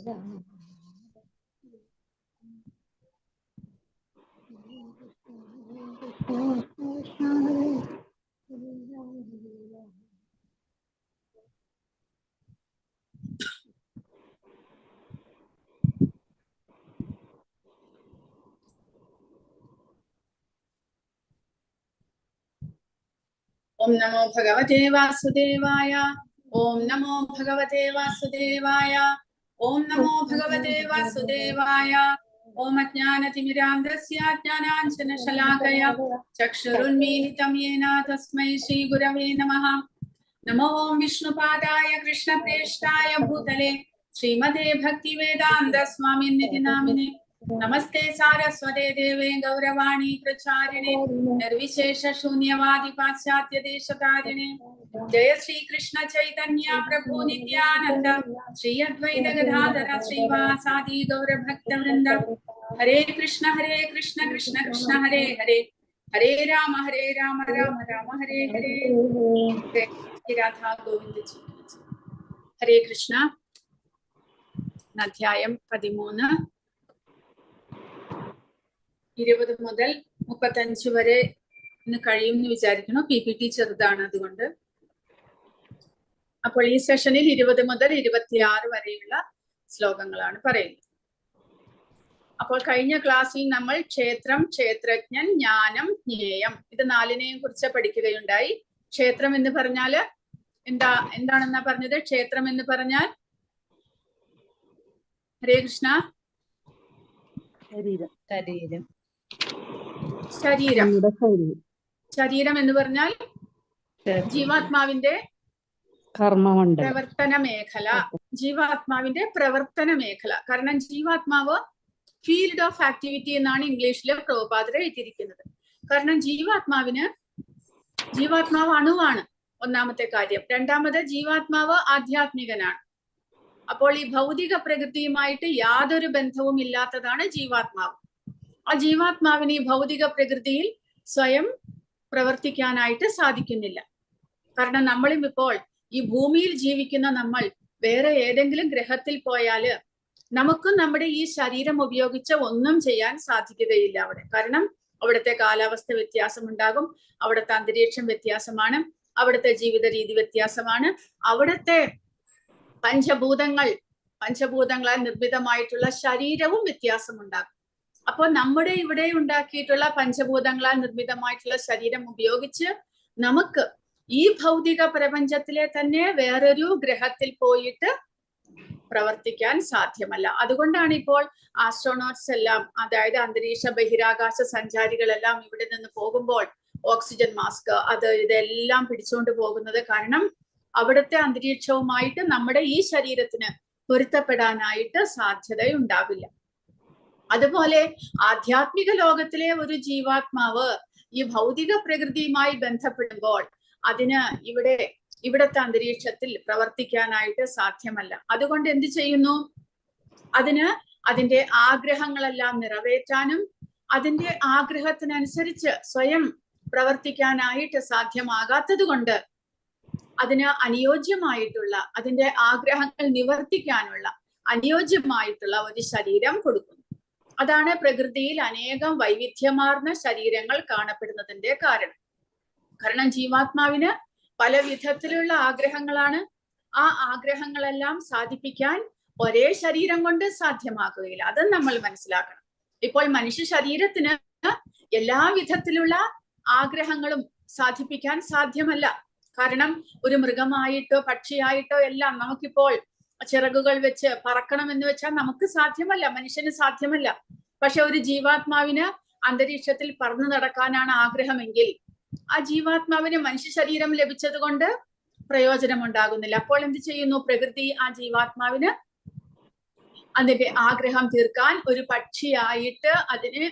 ओम नमो भगवते वासुदेवाय। ओम नमो भगवते वासुदेवाय। ओम नमो भगवते वासुदेवाय। ओम अज्ञानतिमिरान्धस्य ज्ञानाञ्जनशलाकया चक्षुरुन्मीलितं येन तस्मै श्रीगुरवे नमः। नमो विष्णुपादाय कृष्णप्रेष्ठाय भूतले श्रीमते भक्तिवेदान्त स्वामिनिधि नामिने। नमस्ते सारस्वते देवे गौरवाणी प्रचारिणे निर्विशेष शून्यवादी पाश्चात्य देशकारिणे। जय श्री कृष्ण चैतन्य प्रभु नित्यानंद श्री अद्वैत गदाधर श्रीवासादि गौर भक्त वृंद। हरे कृष्ण कृष्ण कृष्ण हरे हरे, हरे राम राम राम हरे हरे। राधा गोविंद जी। हरे कृष्ण। അധ്യായം 13 20 മുതൽ 35 വരെ കഴിയുമെന്ന് വിചാരിക്കുന്നു. PPT ചെറുതാണ്, അതുകൊണ്ട്. അപ്പോൾ ഈ സെഷനിൽ 20 മുതൽ 26 വരെയുള്ള ശ്ലോകങ്ങളാണ് പറയുന്നത്. അപ്പോൾ കഴിഞ്ഞ ക്ലാസ്സിൽ നമ്മൾ ക്ഷേത്രം, ക്ഷേത്രജ്ഞൻ, ജ്ഞാനം, ജ്ഞേയം, ഇത് നാലിനെയും കുറിച്ച് പഠിക്കുകയുണ്ടായി. ക്ഷേത്രം എന്ന് പറഞ്ഞാല് എന്താണെന്നാ പറഞ്ഞത്? ക്ഷേത്രം എന്ന് പറഞ്ഞാൽ ഹരേ കൃഷ്ണ, ശരീരം എന്ന് പറഞ്ഞാൽ ജീവാത്മാവിന്റെ പ്രവർത്തന മേഖല. ജീവാത്മാവിന്റെ പ്രവർത്തന മേഖല. കാരണം ജീവാത്മാവ് ഫീൽഡ് ഓഫ് ആക്ടിവിറ്റി എന്നാണ് ഇംഗ്ലീഷിൽ പ്രഭുപാദർ എഴുതിയിരിക്കുന്നത്. കാരണം ജീവാത്മാവ് അണുവാണ്, ഒന്നാമത്തെ കാര്യം. രണ്ടാമത് ജീവാത്മാവ് ആധ്യാത്മികനാണ്. അപ്പോൾ ഈ ഭൗതിക പ്രകൃതിയുമായിട്ട് യാതൊരു ബന്ധവും ഇല്ലാത്തതാണ് ജീവാത്മാവ്. ആ ജീവാത്മാവിന് ഈ ഭൗതിക പ്രകൃതിയിൽ സ്വയം പ്രവർത്തിക്കാനായിട്ട് സാധിക്കുന്നില്ല. കാരണം നമ്മളും ഇപ്പോൾ ഈ ഭൂമിയിൽ ജീവിക്കുന്ന നമ്മൾ വേറെ ഏതെങ്കിലും ഗ്രഹത്തിൽ പോയാല് നമുക്കും നമ്മുടെ ഈ ശരീരം ഉപയോഗിച്ച് ഒന്നും ചെയ്യാൻ സാധിക്കുകയില്ല അവിടെ. കാരണം അവിടുത്തെ കാലാവസ്ഥ വ്യത്യാസമുണ്ടാകും, അവിടുത്തെ അന്തരീക്ഷം വ്യത്യാസമാണ്, അവിടുത്തെ ജീവിത രീതി വ്യത്യാസമാണ്, അവിടുത്തെ പഞ്ചഭൂതങ്ങളാൽ നിർമ്മിതമായിട്ടുള്ള ശരീരവും വ്യത്യാസമുണ്ടാകും. അപ്പോൾ നമ്മുടെ ഇവിടെ ഉണ്ടാക്കിയിട്ടുള്ള പഞ്ചഭൂതങ്ങളാൽ നിർമ്മിതമായിട്ടുള്ള ശരീരം ഉപയോഗിച്ച് നമുക്ക് ഈ ഭൗതിക പ്രപഞ്ചത്തിലെ തന്നെ വേറൊരു ഗ്രഹത്തിൽ പോയിട്ട് പ്രവർത്തിക്കാൻ സാധ്യമല്ല. അതുകൊണ്ടാണ് ഇപ്പോൾ ആസ്ട്രോനോട്ട്സ് എല്ലാം, അതായത് അന്തരീക്ഷ ബഹിരാകാശ സഞ്ചാരികളെല്ലാം ഇവിടെ നിന്ന് പോകുമ്പോൾ ഓക്സിജൻ മാസ്ക് ഇതെല്ലാം പിടിച്ചുകൊണ്ട് പോകുന്നത്. കാരണം അവിടുത്തെ അന്തരീക്ഷവുമായിട്ട് നമ്മുടെ ഈ ശരീരത്തിന് പൊരുത്തപ്പെടാനായിട്ട് സാധ്യതയുണ്ടാവില്ല. അതുപോലെ ആധ്യാത്മിക ലോകത്തിലെ ഒരു ജീവാത്മാവ് ഈ ഭൗതിക പ്രകൃതിയുമായി ബന്ധപ്പെടുമ്പോൾ അതിന് ഇവിടത്തെ അന്തരീക്ഷത്തിൽ പ്രവർത്തിക്കാനായിട്ട് സാധ്യമല്ല. അതുകൊണ്ട് എന്ത് ചെയ്യുന്നു? അതിന്റെ ആഗ്രഹങ്ങളെല്ലാം നിറവേറ്റാനും അതിന്റെ ആഗ്രഹത്തിനനുസരിച്ച് സ്വയം പ്രവർത്തിക്കാനായിട്ട് സാധ്യമാകാത്തത് കൊണ്ട് അതിന് അനുയോജ്യമായിട്ടുള്ള, അതിന്റെ ആഗ്രഹങ്ങൾ നിവർത്തിക്കാനുള്ള അനുയോജ്യമായിട്ടുള്ള ഒരു ശരീരം കൊടുക്കുന്നു. അതാണ് പ്രകൃതിയിൽ അനേകം വൈവിധ്യമാർന്ന ശരീരങ്ങൾ കാണപ്പെടുന്നതിന്റെ കാരണം. കാരണം ജീവാത്മാവിന് പല വിധത്തിലുള്ള ആഗ്രഹങ്ങളാണ്. ആ ആഗ്രഹങ്ങളെല്ലാം സാധിപ്പിക്കാൻ ഒരേ ശരീരം കൊണ്ട് സാധ്യമാകുകയില്ല. അതും നമ്മൾ മനസ്സിലാക്കണം. ഇപ്പോൾ മനുഷ്യ ശരീരത്തിന് എല്ലാ വിധത്തിലുള്ള ആഗ്രഹങ്ങളും സാധിപ്പിക്കാൻ സാധ്യമല്ല. കാരണം ഒരു മൃഗമായിട്ടോ പക്ഷിയായിട്ടോ എല്ലാം നമുക്കിപ്പോൾ ചിറകുകൾ വെച്ച് പറക്കണം എന്ന് വെച്ചാൽ നമുക്ക് സാധ്യമല്ല, മനുഷ്യന് സാധ്യമല്ല. പക്ഷെ ഒരു ജീവാത്മാവിന് അന്തരീക്ഷത്തിൽ പറന്നു നടക്കാനാണ് ആഗ്രഹമെങ്കിൽ ആ ജീവാത്മാവിന് മനുഷ്യ ശരീരം ലഭിച്ചത് കൊണ്ട് പ്രയോജനം ഉണ്ടാകുന്നില്ല. അപ്പോൾ എന്ത് ചെയ്യുന്നു? പ്രകൃതി ആ ജീവാത്മാവിന് അതിന്റെ ആഗ്രഹം തീർക്കാൻ ഒരു പക്ഷിയായിട്ട് അതിന്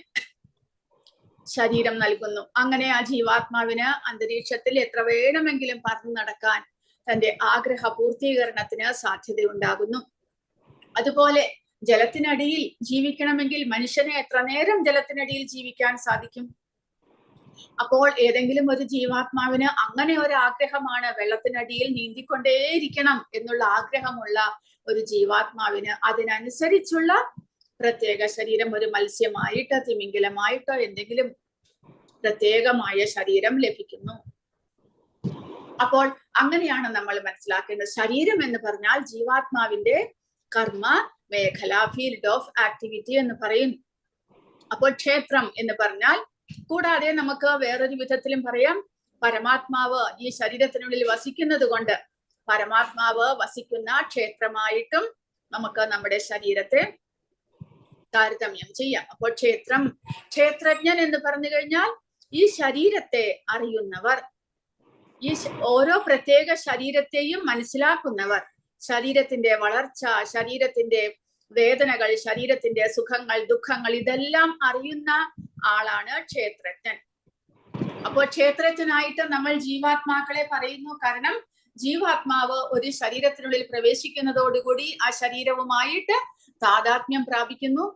ശരീരം നൽകുന്നു. അങ്ങനെ ആ ജീവാത്മാവിന് അന്തരീക്ഷത്തിൽ എത്ര വേണമെങ്കിലും പറന്നു നടക്കാൻ, തന്റെ ആഗ്രഹ പൂർത്തീകരണത്തിന് സാധ്യതയുണ്ടാകുന്നു. അതുപോലെ ജലത്തിനടിയിൽ ജീവിക്കണമെങ്കിൽ മനുഷ്യന് എത്ര നേരം ജലത്തിനടിയിൽ ജീവിക്കാൻ സാധിക്കും? അപ്പോൾ ഏതെങ്കിലും ഒരു ജീവാത്മാവിന് അങ്ങനെ ഒരു ആഗ്രഹമാണ്, വെള്ളത്തിനടിയിൽ നീന്തിക്കൊണ്ടേയിരിക്കണം എന്നുള്ള ആഗ്രഹമുള്ള ഒരു ജീവാത്മാവിന് അതിനനുസരിച്ചുള്ള പ്രത്യേക ശരീരം, ഒരു മത്സ്യമായിട്ടോ തിമിംഗലമായിട്ടോ എന്തെങ്കിലും പ്രത്യേകമായ ശരീരം ലഭിക്കുന്നു. അപ്പോൾ അങ്ങനെയാണ് നമ്മൾ മനസ്സിലാക്കേണ്ടത്. ശരീരം എന്ന് പറഞ്ഞാൽ ജീവാത്മാവിന്റെ കർമ്മ മേഖല, ഫീൽഡ് ഓഫ് ആക്ടിവിറ്റി എന്ന് പറയുന്നു. അപ്പോൾ ക്ഷേത്രം എന്ന് പറഞ്ഞാൽ, കൂടാതെ നമുക്ക് വേറൊരു വിധത്തിലും പറയാം, പരമാത്മാവ് ഈ ശരീരത്തിനുള്ളിൽ വസിക്കുന്നത് കൊണ്ട് പരമാത്മാവ് വസിക്കുന്ന ക്ഷേത്രമായിട്ടും നമുക്ക് നമ്മുടെ ശരീരത്തെ താരതമ്യം ചെയ്യാം. അപ്പോൾ ക്ഷേത്രജ്ഞൻ എന്ന് പറഞ്ഞു കഴിഞ്ഞാൽ ഈ ശരീരത്തെ അറിയുന്നവർ, ഈ ഓരോ പ്രത്യേക ശരീരത്തെയും മനസ്സിലാക്കുന്നവർ, ശരീരത്തിന്റെ വളർച്ച, ശരീരത്തിന്റെ വേദനകൾ, ശരീരത്തിന്റെ സുഖങ്ങൾ, ദുഃഖങ്ങൾ, ഇതെല്ലാം അറിയുന്ന ആളാണ് ക്ഷേത്രജ്ഞൻ. അപ്പോൾ ക്ഷേത്രജ്ഞനായിട്ട് നമ്മൾ ജീവാത്മാക്കളെ പറയുന്നു. കാരണം ജീവാത്മാവ് ഒരു ശരീരത്തിനുള്ളിൽ പ്രവേശിക്കുന്നതോടുകൂടി ആ ശരീരവുമായിട്ട് താദാത്മ്യം പ്രാപിക്കുന്നു.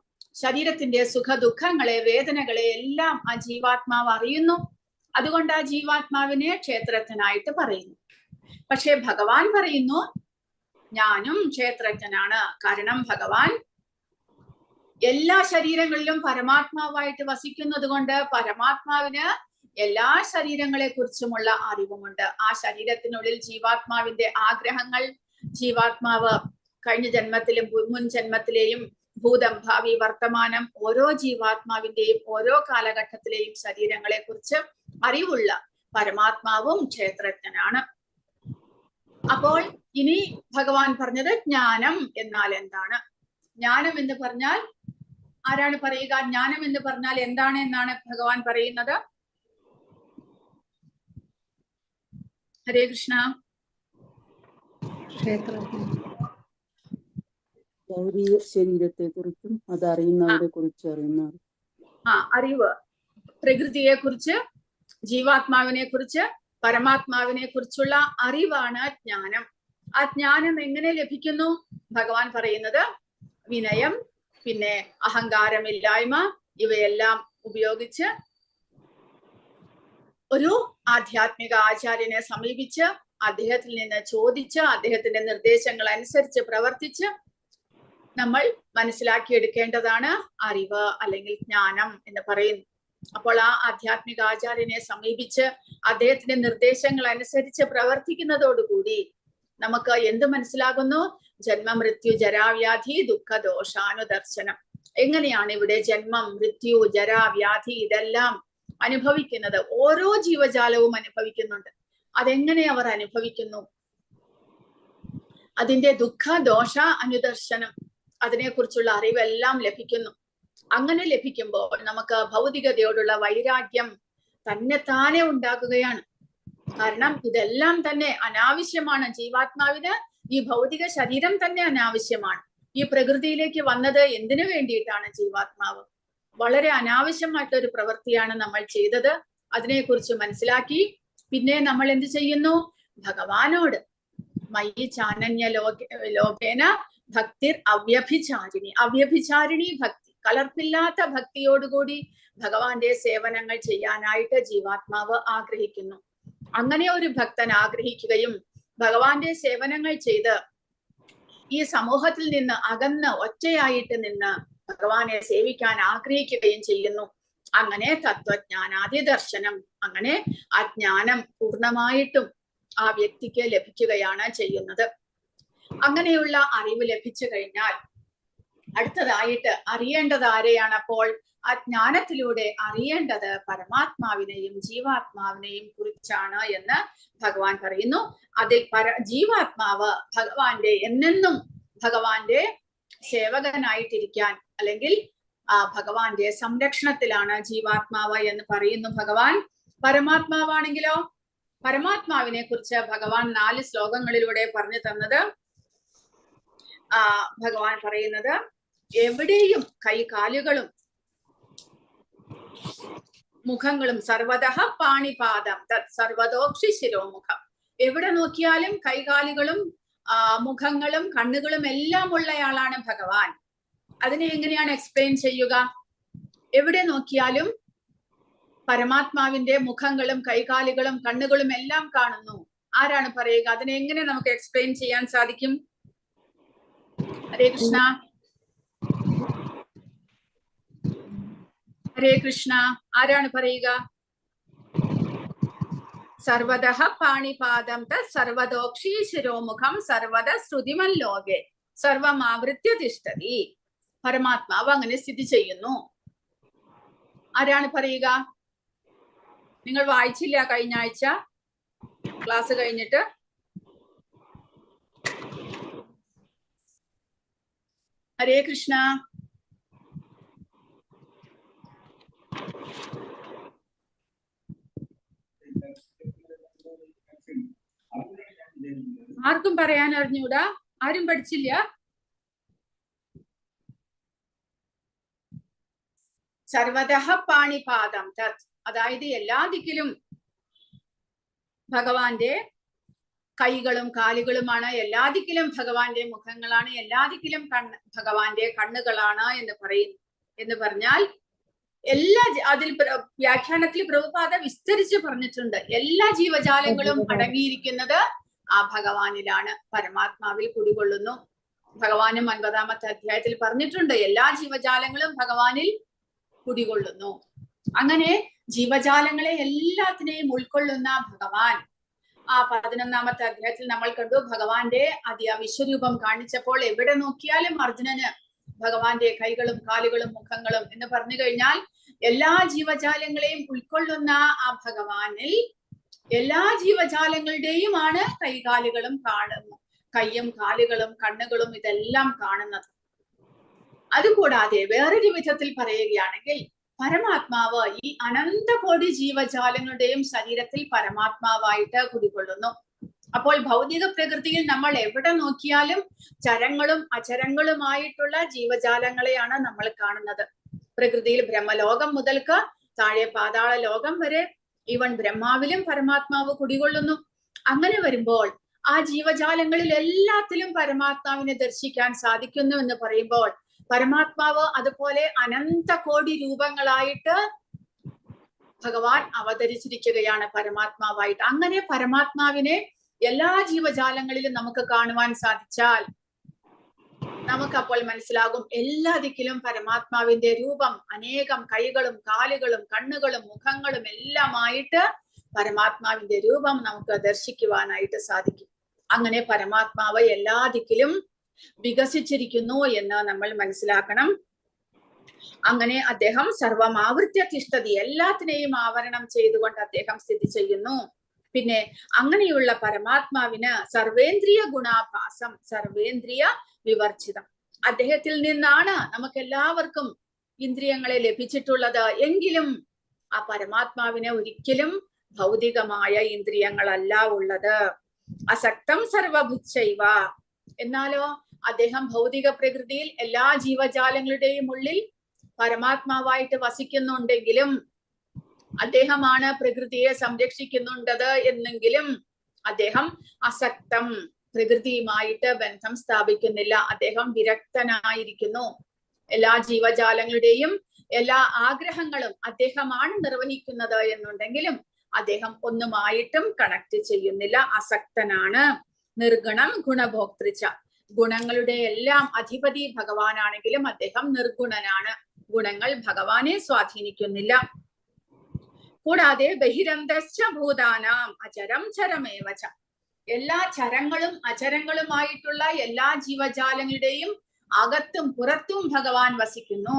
ശരീരത്തിന്റെ സുഖ ദുഃഖങ്ങളെ, വേദനകളെ എല്ലാം ആ ജീവാത്മാവ് അറിയുന്നു. അതുകൊണ്ട് ആ ജീവാത്മാവിനെ ക്ഷേത്രജ്ഞനായിട്ട് പറയുന്നു. പക്ഷെ ഭഗവാൻ പറയുന്നു, ഞാനും ക്ഷേത്രജ്ഞനാണ്. കാരണം ഭഗവാൻ എല്ലാ ശരീരങ്ങളിലും പരമാത്മാവായിട്ട് വസിക്കുന്നത് കൊണ്ട് പരമാത്മാവിന് എല്ലാ ശരീരങ്ങളെ കുറിച്ചുമുള്ള അറിവുമുണ്ട്. ആ ശരീരത്തിനുള്ളിൽ ജീവാത്മാവിന്റെ ആഗ്രഹങ്ങൾ, ജീവാത്മാവ് കഴിഞ്ഞ ജന്മത്തിലും മുൻ ജന്മത്തിലെയും ഭൂതം, ഭാവി, വർത്തമാനം, ഓരോ ജീവാത്മാവിന്റെയും ഓരോ കാലഘട്ടത്തിലെയും ശരീരങ്ങളെ കുറിച്ച് അറിവുള്ള പരമാത്മാവും ക്ഷേത്രജ്ഞനാണ്. അപ്പോൾ ഇനി ഭഗവാൻ പറഞ്ഞത് ജ്ഞാനം എന്നാൽ എന്താണ്? ജ്ഞാനം എന്ന് പറഞ്ഞാൽ ആരാണ് പറയുക? ജ്ഞാനം എന്ന് പറഞ്ഞാൽ എന്താണ് എന്നാണ് ഭഗവാൻ പറയുന്നത്? ഹരേ കൃഷ്ണ. ശരീരത്തെ കുറിച്ചും അതറിയുന്നവരെ കുറിച്ച് അറിയുന്നവർ. അറിവ്, പ്രകൃതിയെ കുറിച്ച്, ജീവാത്മാവിനെ കുറിച്ച്, പരമാത്മാവിനെ കുറിച്ചുള്ള അറിവാണ് ജ്ഞാനം. ആ ജ്ഞാനം എങ്ങനെ ലഭിക്കുന്നു? ഭഗവാൻ പറയുന്നത് വിനയം, പിന്നെ അഹങ്കാരമില്ലായ്മ, ഇവയെല്ലാം ഉപയോഗിച്ച് ഒരു ആധ്യാത്മിക ആചാര്യനെ സമീപിച്ച് അദ്ദേഹത്തിൽ നിന്ന് ചോദിച്ച് അദ്ദേഹത്തിന്റെ നിർദ്ദേശങ്ങൾ അനുസരിച്ച് പ്രവർത്തിച്ച് നമ്മൾ മനസ്സിലാക്കിയെടുക്കേണ്ടതാണ് അറിവ് അല്ലെങ്കിൽ ജ്ഞാനം എന്ന് പറയുന്നു. അപ്പോൾ ആ ആധ്യാത്മിക ആചാര്യനെ സമീപിച്ച് അദ്ദേഹത്തിന്റെ നിർദ്ദേശങ്ങൾ അനുസരിച്ച് പ്രവർത്തിക്കുന്നതോടുകൂടി നമുക്ക് എന്ത് മനസ്സിലാകുന്നു? ജന്മ മൃത്യു ജരാവ്യാധി ദുഃഖ ദോഷാനുദർശനം. എങ്ങനെയാണ് ഇവിടെ ജന്മം, മൃത്യു, ജരാവ്യാധി ഇതെല്ലാം അനുഭവിക്കുന്നത്? ഓരോ ജീവജാലവും അനുഭവിക്കുന്നുണ്ട്. അതെങ്ങനെ അവർ അനുഭവിക്കുന്നു? അതിന്റെ ദുഃഖ ദോഷ അനുദർശനം, അതിനെക്കുറിച്ചുള്ള അറിവെല്ലാം ലഭിക്കുന്നു. അങ്ങനെ ലഭിക്കുമ്പോൾ നമുക്ക് ഭൗതികതയോടുള്ള വൈരാഗ്യം തന്നെത്താനെ ഉണ്ടാകുകയാണ്. കാരണം ഇതെല്ലാം തന്നെ അനാവശ്യമാണ്. ജീവാത്മാവിന് ഈ ഭൗതിക ശരീരം തന്നെ അനാവശ്യമാണ്. ഈ പ്രകൃതിയിലേക്ക് വന്നത് എന്തിനു വേണ്ടിയിട്ടാണ്? ജീവാത്മാവ് വളരെ അനാവശ്യമായിട്ടൊരു പ്രവൃത്തിയാണ് നമ്മൾ ചെയ്തത്. അതിനെക്കുറിച്ച് മനസ്സിലാക്കി പിന്നെ നമ്മൾ എന്ത് ചെയ്യുന്നു? ഭഗവാനോട് മയി ചാനന്യ ലോകേന ഭക്തിർ അവ്യഭിചാരിണി, അവ്യഭിചാരിണി ഭക്തി, കലർപ്പില്ലാത്ത ഭക്തിയോടുകൂടി ഭഗവാന്റെ സേവനങ്ങൾ ചെയ്യാനായിട്ട് ജീവാത്മാവ് ആഗ്രഹിക്കുന്നു. അങ്ങനെ ഒരു ഭക്തൻ ആഗ്രഹിക്കുകയും ഭഗവാന്റെ സേവനങ്ങൾ ചെയ്ത് ഈ സമൂഹത്തിൽ നിന്ന് അകന്ന് ഒറ്റയായിട്ട് നിന്ന് ഭഗവാനെ സേവിക്കാൻ ആഗ്രഹിക്കുകയും ചെയ്യുന്നു. അങ്ങനെ തത്വജ്ഞാനാദി ദർശനം, അങ്ങനെ ആ ജ്ഞാനം പൂർണ്ണമായിട്ടും ആ വ്യക്തിക്ക് ലഭിക്കുകയാണ് ചെയ്യുന്നത്. അങ്ങനെയുള്ള അറിവ് ലഭിച്ചു കഴിഞ്ഞാൽ അടുത്തതായിട്ട് അറിയേണ്ടത് ആരെയാണ്? അപ്പോൾ ആ ജ്ഞാനത്തിലൂടെ അറിയേണ്ടത് പരമാത്മാവിനെയും ജീവാത്മാവിനെയും കുറിച്ചാണ് എന്ന് ഭഗവാൻ പറയുന്നു. അതിൽ ജീവാത്മാവ് ഭഗവാന്റെ എന്നെന്നും ഭഗവാന്റെ സേവകനായിട്ടിരിക്കാൻ അല്ലെങ്കിൽ ഭഗവാന്റെ സംരക്ഷണത്തിലാണ് ജീവാത്മാവ് എന്ന് പറയുന്നു ഭഗവാൻ. പരമാത്മാവാണെങ്കിലോ, പരമാത്മാവിനെ കുറിച്ച് ഭഗവാൻ 4 ശ്ലോകങ്ങളിലൂടെ പറഞ്ഞു തന്നത്, ഭഗവാൻ പറയുന്നത് എവിടെയും കൈകാലുകളും മുഖങ്ങളും സർവതഃ പാണിപാദം തത് സർവതോക്ഷി ശിരോമുഖം, എവിടെ നോക്കിയാലും കൈകാലുകളും മുഖങ്ങളും കണ്ണുകളും എല്ലാം ഉള്ളയാളാണ് ഭഗവാൻ. അതിനെ എങ്ങനെയാണ് എക്സ്പ്ലെയിൻ ചെയ്യുക? എവിടെ നോക്കിയാലും പരമാത്മാവിന്റെ മുഖങ്ങളും കൈകാലുകളും കണ്ണുകളും എല്ലാം കാണുന്നു. ആരാണ് പറയുക? അതിനെ എങ്ങനെ നമുക്ക് എക്സ്പ്ലെയിൻ ചെയ്യാൻ സാധിക്കും? ഹരേ കൃഷ്ണ. ഹരേ കൃഷ്ണ. ആരാണ് പറയുക? സർവതഃ പാണിപാദം തത് സർവതോക്ഷി ശിരോമുഖം സർവത ശ്രുതിമൻ ലോകെ സർവമാവൃത്യ തിഷ്ഠതി. പരമാത്മാവ് അങ്ങനെ സ്ഥിതി ചെയ്യുന്നു. ആരാണ് പറയുക? നിങ്ങൾ വായിച്ചില്ല കഴിഞ്ഞ ആഴ്ച ക്ലാസ് കഴിഞ്ഞിട്ട്? ഹരേ കൃഷ്ണ. ആർക്കും പറയാൻ അറിഞ്ഞൂടാ? ആരും പഠിച്ചില്ല? സർവതഃ പാണിപാദം തത്, അതായത് എല്ലാ ദിക്കിലും ഭഗവാന്റെ കൈകളും കാലുകളുമാണ്, എല്ലാ ദിക്കിലും ഭഗവാന്റെ മുഖങ്ങളാണ്, എല്ലാ ദിക്കിലും ഭഗവാന്റെ കണ്ണുകളാണ് എന്ന് പറഞ്ഞാൽ എല്ലാ അതിൽ വ്യാഖ്യാനത്തിൽ പ്രഭുപാദ വിസ്തരിച്ച് പറഞ്ഞിട്ടുണ്ട്. എല്ലാ ജീവജാലങ്ങളും അടങ്ങിയിരിക്കുന്നത് ആ ഭഗവാനിലാണ്, പരമാത്മാവിൽ കുടികൊള്ളുന്നു. ഭഗവാനും 9ാമത്തെ അധ്യായത്തിൽ പറഞ്ഞിട്ടുണ്ട്, എല്ലാ ജീവജാലങ്ങളും ഭഗവാനിൽ കുടികൊള്ളുന്നു. അങ്ങനെ ജീവജാലങ്ങളെ എല്ലാത്തിനെയും ഉൾക്കൊള്ളുന്ന ഭഗവാൻ ആ 11ാമത്തെ അധ്യായത്തിൽ നമ്മൾ കണ്ടു. ഭഗവാന്റെ വിശ്വരൂപം കാണിച്ചപ്പോൾ എവിടെ നോക്കിയാലും അർജുനന് ഭഗവാന്റെ കൈകളും കാലുകളും മുഖങ്ങളും എന്ന് പറഞ്ഞു കഴിഞ്ഞാൽ എല്ലാ ജീവജാലങ്ങളെയും ഉൾക്കൊള്ളുന്ന ആ ഭഗവാനിൽ എല്ലാ ജീവജാലങ്ങളുടെയുമാണ് കൈകാലുകളും കയ്യും കാലുകളും കണ്ണുകളും ഇതെല്ലാം കാണുന്നത്. അതുകൂടാതെ വേറൊരു വിധത്തിൽ പറയുകയാണെങ്കിൽ പരമാത്മാവ് ഈ അനന്തകോടി ജീവജാലങ്ങളുടെയും ശരീരത്തിൽ പരമാത്മാവായിട്ട് കുടികൊള്ളുന്നു. അപ്പോൾ ഭൗതിക പ്രകൃതിയിൽ നമ്മൾ എവിടെ നോക്കിയാലും ചരങ്ങളും അചരങ്ങളുമായിട്ടുള്ള ജീവജാലങ്ങളെയാണ് നമ്മൾ കാണുന്നത്. പ്രകൃതിയിൽ ബ്രഹ്മലോകം മുതൽക്ക് താഴെ പാതാള ലോകം വരെ ഈവൻ ബ്രഹ്മാവിലും പരമാത്മാവ് കുടികൊള്ളുന്നു. അങ്ങനെ വരുമ്പോൾ ആ ജീവജാലങ്ങളിൽ എല്ലാത്തിലും പരമാത്മാവിനെ ദർശിക്കാൻ സാധിക്കുന്നു എന്ന് പറയുമ്പോൾ പരമാത്മാവ് അതുപോലെ അനന്ത കോടി രൂപങ്ങളായിട്ട് ഭഗവാൻ അവതരിച്ചിരിക്കുകയാണ് പരമാത്മാവായിട്ട്. അങ്ങനെ പരമാത്മാവിനെ എല്ലാ ജീവജാലങ്ങളിലും നമുക്ക് കാണുവാൻ സാധിച്ചാൽ നമുക്കപ്പോൾ മനസ്സിലാകും എല്ലാ ദിക്കിലും പരമാത്മാവിന്റെ രൂപം അനേകം കൈകളും കാലുകളും കണ്ണുകളും മുഖങ്ങളും എല്ലാമായിട്ട് പരമാത്മാവിന്റെ രൂപം നമുക്ക് ദർശിക്കുവാനായിട്ട് സാധിക്കും. അങ്ങനെ പരമാത്മാവ് എല്ലാ ദിക്കിലും വികസിച്ചിരിക്കുന്നു എന്ന് നമ്മൾ മനസ്സിലാക്കണം. അങ്ങനെ അദ്ദേഹം സർവമാവൃത്യ തിഷ്ഠതി, എല്ലാത്തിനെയും ആവരണം ചെയ്തുകൊണ്ട് അദ്ദേഹം സ്ഥിതി ചെയ്യുന്നു. പിന്നെ അങ്ങനെയുള്ള പരമാത്മാവിന് സർവേന്ദ്രിയ ഗുണാഭാസം, സർവേന്ദ്രിയ വിവർജിതം, അദ്ദേഹത്തിൽ നിന്നാണ് നമുക്ക് എല്ലാവർക്കും ഇന്ദ്രിയങ്ങളെ ലഭിച്ചിട്ടുള്ളത്. എങ്കിലും ആ പരമാത്മാവിന് ഒരിക്കലും ഭൗതികമായ ഇന്ദ്രിയങ്ങളല്ല ഉള്ളത്. അസക്തം സർവഭുച്ചൈവ, എന്നാലോ അദ്ദേഹം ഭൗതിക പ്രകൃതിയിൽ എല്ലാ ജീവജാലങ്ങളുടെയും ഉള്ളിൽ പരമാത്മാവായിട്ട് വസിക്കുന്നുണ്ടെങ്കിലും അദ്ദേഹമാണ് പ്രകൃതിയെ സംരക്ഷിക്കുന്നുണ്ടത് എന്നെങ്കിലും അദ്ദേഹം അസക്തം, പ്രകൃതിയുമായിട്ട് ബന്ധം സ്ഥാപിക്കുന്നില്ല. അദ്ദേഹം വിരക്തനായിരിക്കുന്നു. എല്ലാ ജീവജാലങ്ങളുടെയും എല്ലാ ആഗ്രഹങ്ങളും അദ്ദേഹമാണ് നിർവഹിക്കുന്നത് എന്നുണ്ടെങ്കിലും അദ്ദേഹം ഒന്നുമായിട്ടും കണക്ട് ചെയ്യുന്നില്ല, അസക്തനാണ്. നിർഗുണം ഗുണഭോക്തൃച്ച, ഗുണങ്ങളുടെ എല്ലാം അധിപതി ഭഗവാനാണെങ്കിലും അദ്ദേഹം നിർഗുണനാണ്. ഗുണങ്ങൾ ഭഗവാനെ സ്വാധീനിക്കുന്നില്ല. കൂടാതെ ബഹിരന്തശ്ച ഭൂതാനാം അചരം ചരമേവച, എല്ലാ ചരങ്ങളും അചരങ്ങളുമായിട്ടുള്ള എല്ലാ ജീവജാലങ്ങളുടെയും അകത്തും പുറത്തും ഭഗവാൻ വസിക്കുന്നു.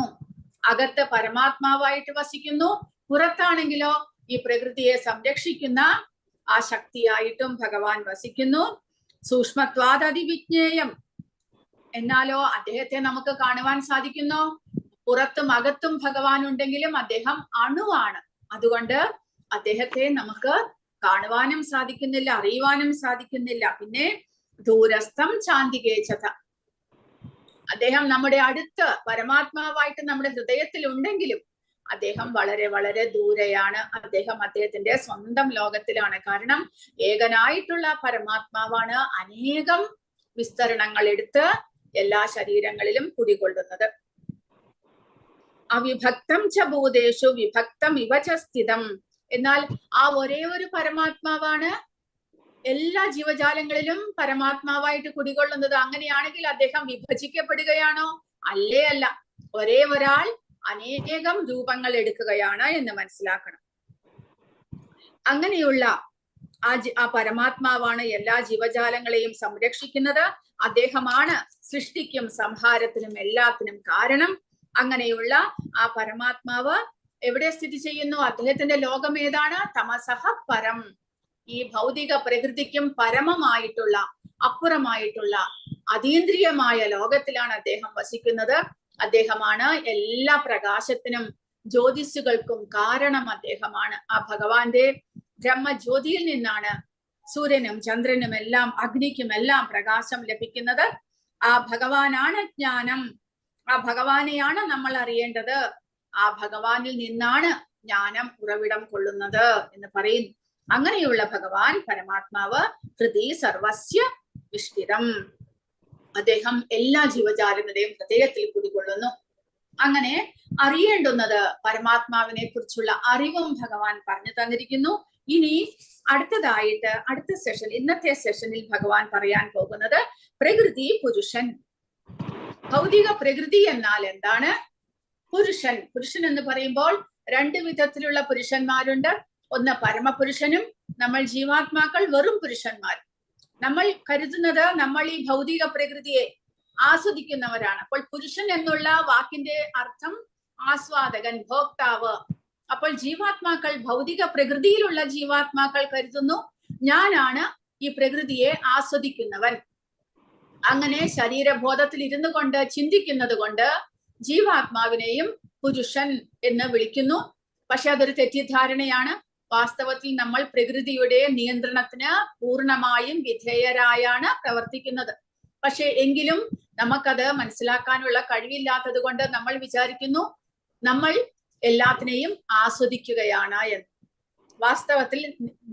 അകത്ത് പരമാത്മാവായിട്ട് വസിക്കുന്നു, പുറത്താണെങ്കിലോ ഈ പ്രകൃതിയെ സംരക്ഷിക്കുന്ന ആ ശക്തിയായിട്ടും ഭഗവാൻ വസിക്കുന്നു. സൂക്ഷ്മത്വാദ് അതിവിജ്ഞേയം, എന്നാലോ അദ്ദേഹത്തെ നമുക്ക് കാണുവാൻ സാധിക്കുന്നു. പുറത്തും അകത്തും ഭഗവാൻ ഉണ്ടെങ്കിലും അദ്ദേഹം അണുവാണ്. അതുകൊണ്ട് അദ്ദേഹത്തെ നമുക്ക് കാണുവാനും സാധിക്കുന്നില്ല, അറിയുവാനും സാധിക്കുന്നില്ല. പിന്നെ ദൂരസ്ഥം ചാന്തികേചത, അദ്ദേഹം നമ്മുടെ അടുത്ത് പരമാത്മാവായിട്ട് നമ്മുടെ ഹൃദയത്തിൽ ഉണ്ടെങ്കിലും അദ്ദേഹം വളരെ വളരെ ദൂരെയാണ്. അദ്ദേഹത്തിന്റെ സ്വന്തം ലോകത്തിലാണ്. കാരണം ഏകനായിട്ടുള്ള പരമാത്മാവാണ് അനേകം വിസ്തരണങ്ങൾ എടുത്ത് എല്ലാ ശരീരങ്ങളിലും കുടികൊള്ളുന്നത്. അവിഭക്തം ച ഭൂതേഷു വിഭക്തം ഇവ ച സ്ഥിതം, എന്നാൽ ആ ഒരേ ഒരു പരമാത്മാവാണ് എല്ലാ ജീവജാലങ്ങളിലും പരമാത്മാവായിട്ട് കുടികൊള്ളുന്നത്. അങ്ങനെയാണെങ്കിൽ അദ്ദേഹം വിഭജിക്കപ്പെടുകയാണോ? അല്ലേ അല്ല. ഒരേ ഒരാൾ അനേകം രൂപങ്ങൾ എടുക്കുകയാണ് എന്ന് മനസ്സിലാക്കണം. അങ്ങനെയുള്ള ആ പരമാത്മാവാണ് എല്ലാ ജീവജാലങ്ങളെയും സംരക്ഷിക്കുന്നത്. അദ്ദേഹമാണ് സൃഷ്ടിക്കും സംഹാരത്തിനും എല്ലാത്തിനും കാരണം. അങ്ങനെയുള്ള ആ പരമാത്മാവ് എവിടെ സ്ഥിതി ചെയ്യുന്നു? അദ്ദേഹത്തിന്റെ ലോകം ഏതാണ്? തമസഹ പരം. ഈ ഭൗതിക പ്രകൃതിക്കും പരമമായിട്ടുള്ള, അപ്പുറമായിട്ടുള്ള അതീന്ദ്രിയമായ ലോകത്തിലാണ് അദ്ദേഹം വസിക്കുന്നത്. അദ്ദേഹമാണ് എല്ലാ പ്രകാശത്തിനും ജ്യോതിസുകൾക്കും കാരണം. അദ്ദേഹമാണ് ആ ഭഗവാന്റെ ബ്രഹ്മജ്യോതിയിൽ നിന്നാണ് സൂര്യനും ചന്ദ്രനും എല്ലാം അഗ്നിക്കും എല്ലാം പ്രകാശം ലഭിക്കുന്നത്. ആ ഭഗവാനാണ് ജ്ഞാനം. ആ ഭഗവാനെയാണ് നമ്മൾ അറിയേണ്ടത്. ആ ഭഗവാനിൽ നിന്നാണ് ജ്ഞാനം ഉറവിടം കൊള്ളുന്നത് എന്ന് പറയുന്നു. അങ്ങനെയുള്ള ഭഗവാൻ പരമാത്മാവ് ഹൃദി സർവസ്യ വിഷ്ഠിതം. അദ്ദേഹം എല്ലാ ജീവജാലങ്ങളുടെയും ഹൃദയത്തിൽ കുടികൊള്ളുന്നു. അങ്ങനെ അറിയേണ്ടുന്നത് പരമാത്മാവിനെ കുറിച്ചുള്ള അറിവും ഭഗവാൻ പറഞ്ഞു തന്നിരിക്കുന്നു. ഇനി അടുത്തതായിട്ട് അടുത്ത സെഷൻ, ഇന്നത്തെ സെഷനിൽ ഭഗവാൻ പറയാൻ പോകുന്നത് പ്രകൃതി പുരുഷൻ. ഭൗതിക പ്രകൃതി എന്നാൽ എന്താണ്? പുരുഷൻ. പുരുഷൻ എന്ന് പറയുമ്പോൾ രണ്ട് വിധത്തിലുള്ള പുരുഷന്മാരുണ്ട്. ഒന്ന് പരമപുരുഷനും നമ്മൾ ജീവാത്മാക്കൾ വെറും പുരുഷന്മാർ. നമ്മൾ കരുതുന്നത് നമ്മൾ ഈ ഭൗതിക പ്രകൃതിയെ ആസ്വദിക്കുന്നവരാണ്. അപ്പോൾ പുരുഷൻ എന്നുള്ള വാക്കിന്റെ അർത്ഥം ആസ്വാദകൻ, ഭോക്താവ്. അപ്പോൾ ജീവാത്മാക്കൾ, ഭൗതിക പ്രകൃതിയിലുള്ള ജീവാത്മാക്കൾ കരുതുന്നു ഞാനാണ് ഈ പ്രകൃതിയെ ആസ്വദിക്കുന്നവൻ. അങ്ങനെ ശരീരബോധത്തിൽ ഇരുന്നു കൊണ്ട് ചിന്തിക്കുന്നത് കൊണ്ട് ജീവാത്മാവിനെയും പുരുഷൻ എന്ന് വിളിക്കുന്നു. പക്ഷെ അതൊരു തെറ്റിദ്ധാരണയാണ്. വാസ്തവത്തിൽ നമ്മൾ പ്രകൃതിയുടെ നിയന്ത്രണത്തിന് പൂർണ്ണമായും വിധേയരായാണ് പ്രവർത്തിക്കുന്നത്. പക്ഷെ എങ്കിലും നമുക്കത് മനസ്സിലാക്കാനുള്ള കഴിവില്ലാത്തത് കൊണ്ട് നമ്മൾ വിചാരിക്കുന്നു നമ്മൾ എല്ലാത്തിനെയും ആസ്വദിക്കുകയാണ് എന്ന്. വാസ്തവത്തിൽ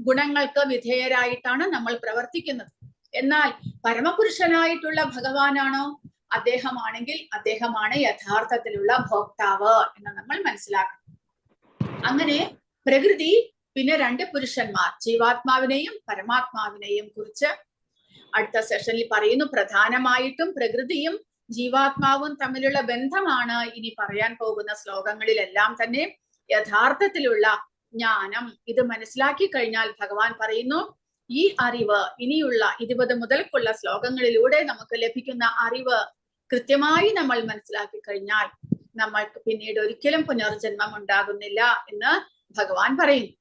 ഗുണങ്ങൾക്ക് വിധേയരായിട്ടാണ് നമ്മൾ പ്രവർത്തിക്കുന്നത്. എന്നാൽ പരമപുരുഷനായിട്ടുള്ള ഭഗവാനാണോ? അദ്ദേഹമാണെങ്കിൽ അദ്ദേഹമാണ് യഥാർത്ഥത്തിലുള്ള ഭോക്താവ് എന്ന് നമ്മൾ മനസ്സിലാക്കണം. അങ്ങനെ പ്രകൃതി, പിന്നെ രണ്ട് പുരുഷന്മാർ, ജീവാത്മാവിനെയും പരമാത്മാവിനെയും കുറിച്ച് അടുത്ത സെഷനിൽ പറയുന്നു. പ്രധാനമായിട്ടും പ്രകൃതിയും ജീവാത്മാവും തമ്മിലുള്ള ബന്ധമാണ് ഇനി പറയാൻ പോകുന്ന ശ്ലോകങ്ങളിലെല്ലാം തന്നെ. യഥാർത്ഥത്തിലുള്ള ജ്ഞാനം ഇത് മനസ്സിലാക്കി കഴിഞ്ഞാൽ ഭഗവാൻ പറയുന്നു ഈ അറിവ് ഇനിയുള്ള 20 മുതൽക്കുള്ള ശ്ലോകങ്ങളിലൂടെ നമുക്ക് ലഭിക്കുന്ന അറിവ് കൃത്യമായി നമ്മൾ മനസ്സിലാക്കി കഴിഞ്ഞാൽ നമ്മൾക്ക് പിന്നീട് ഒരിക്കലും പുനർജന്മം ഉണ്ടാകുന്നില്ല എന്ന് ഭഗവാൻ പറയുന്നു.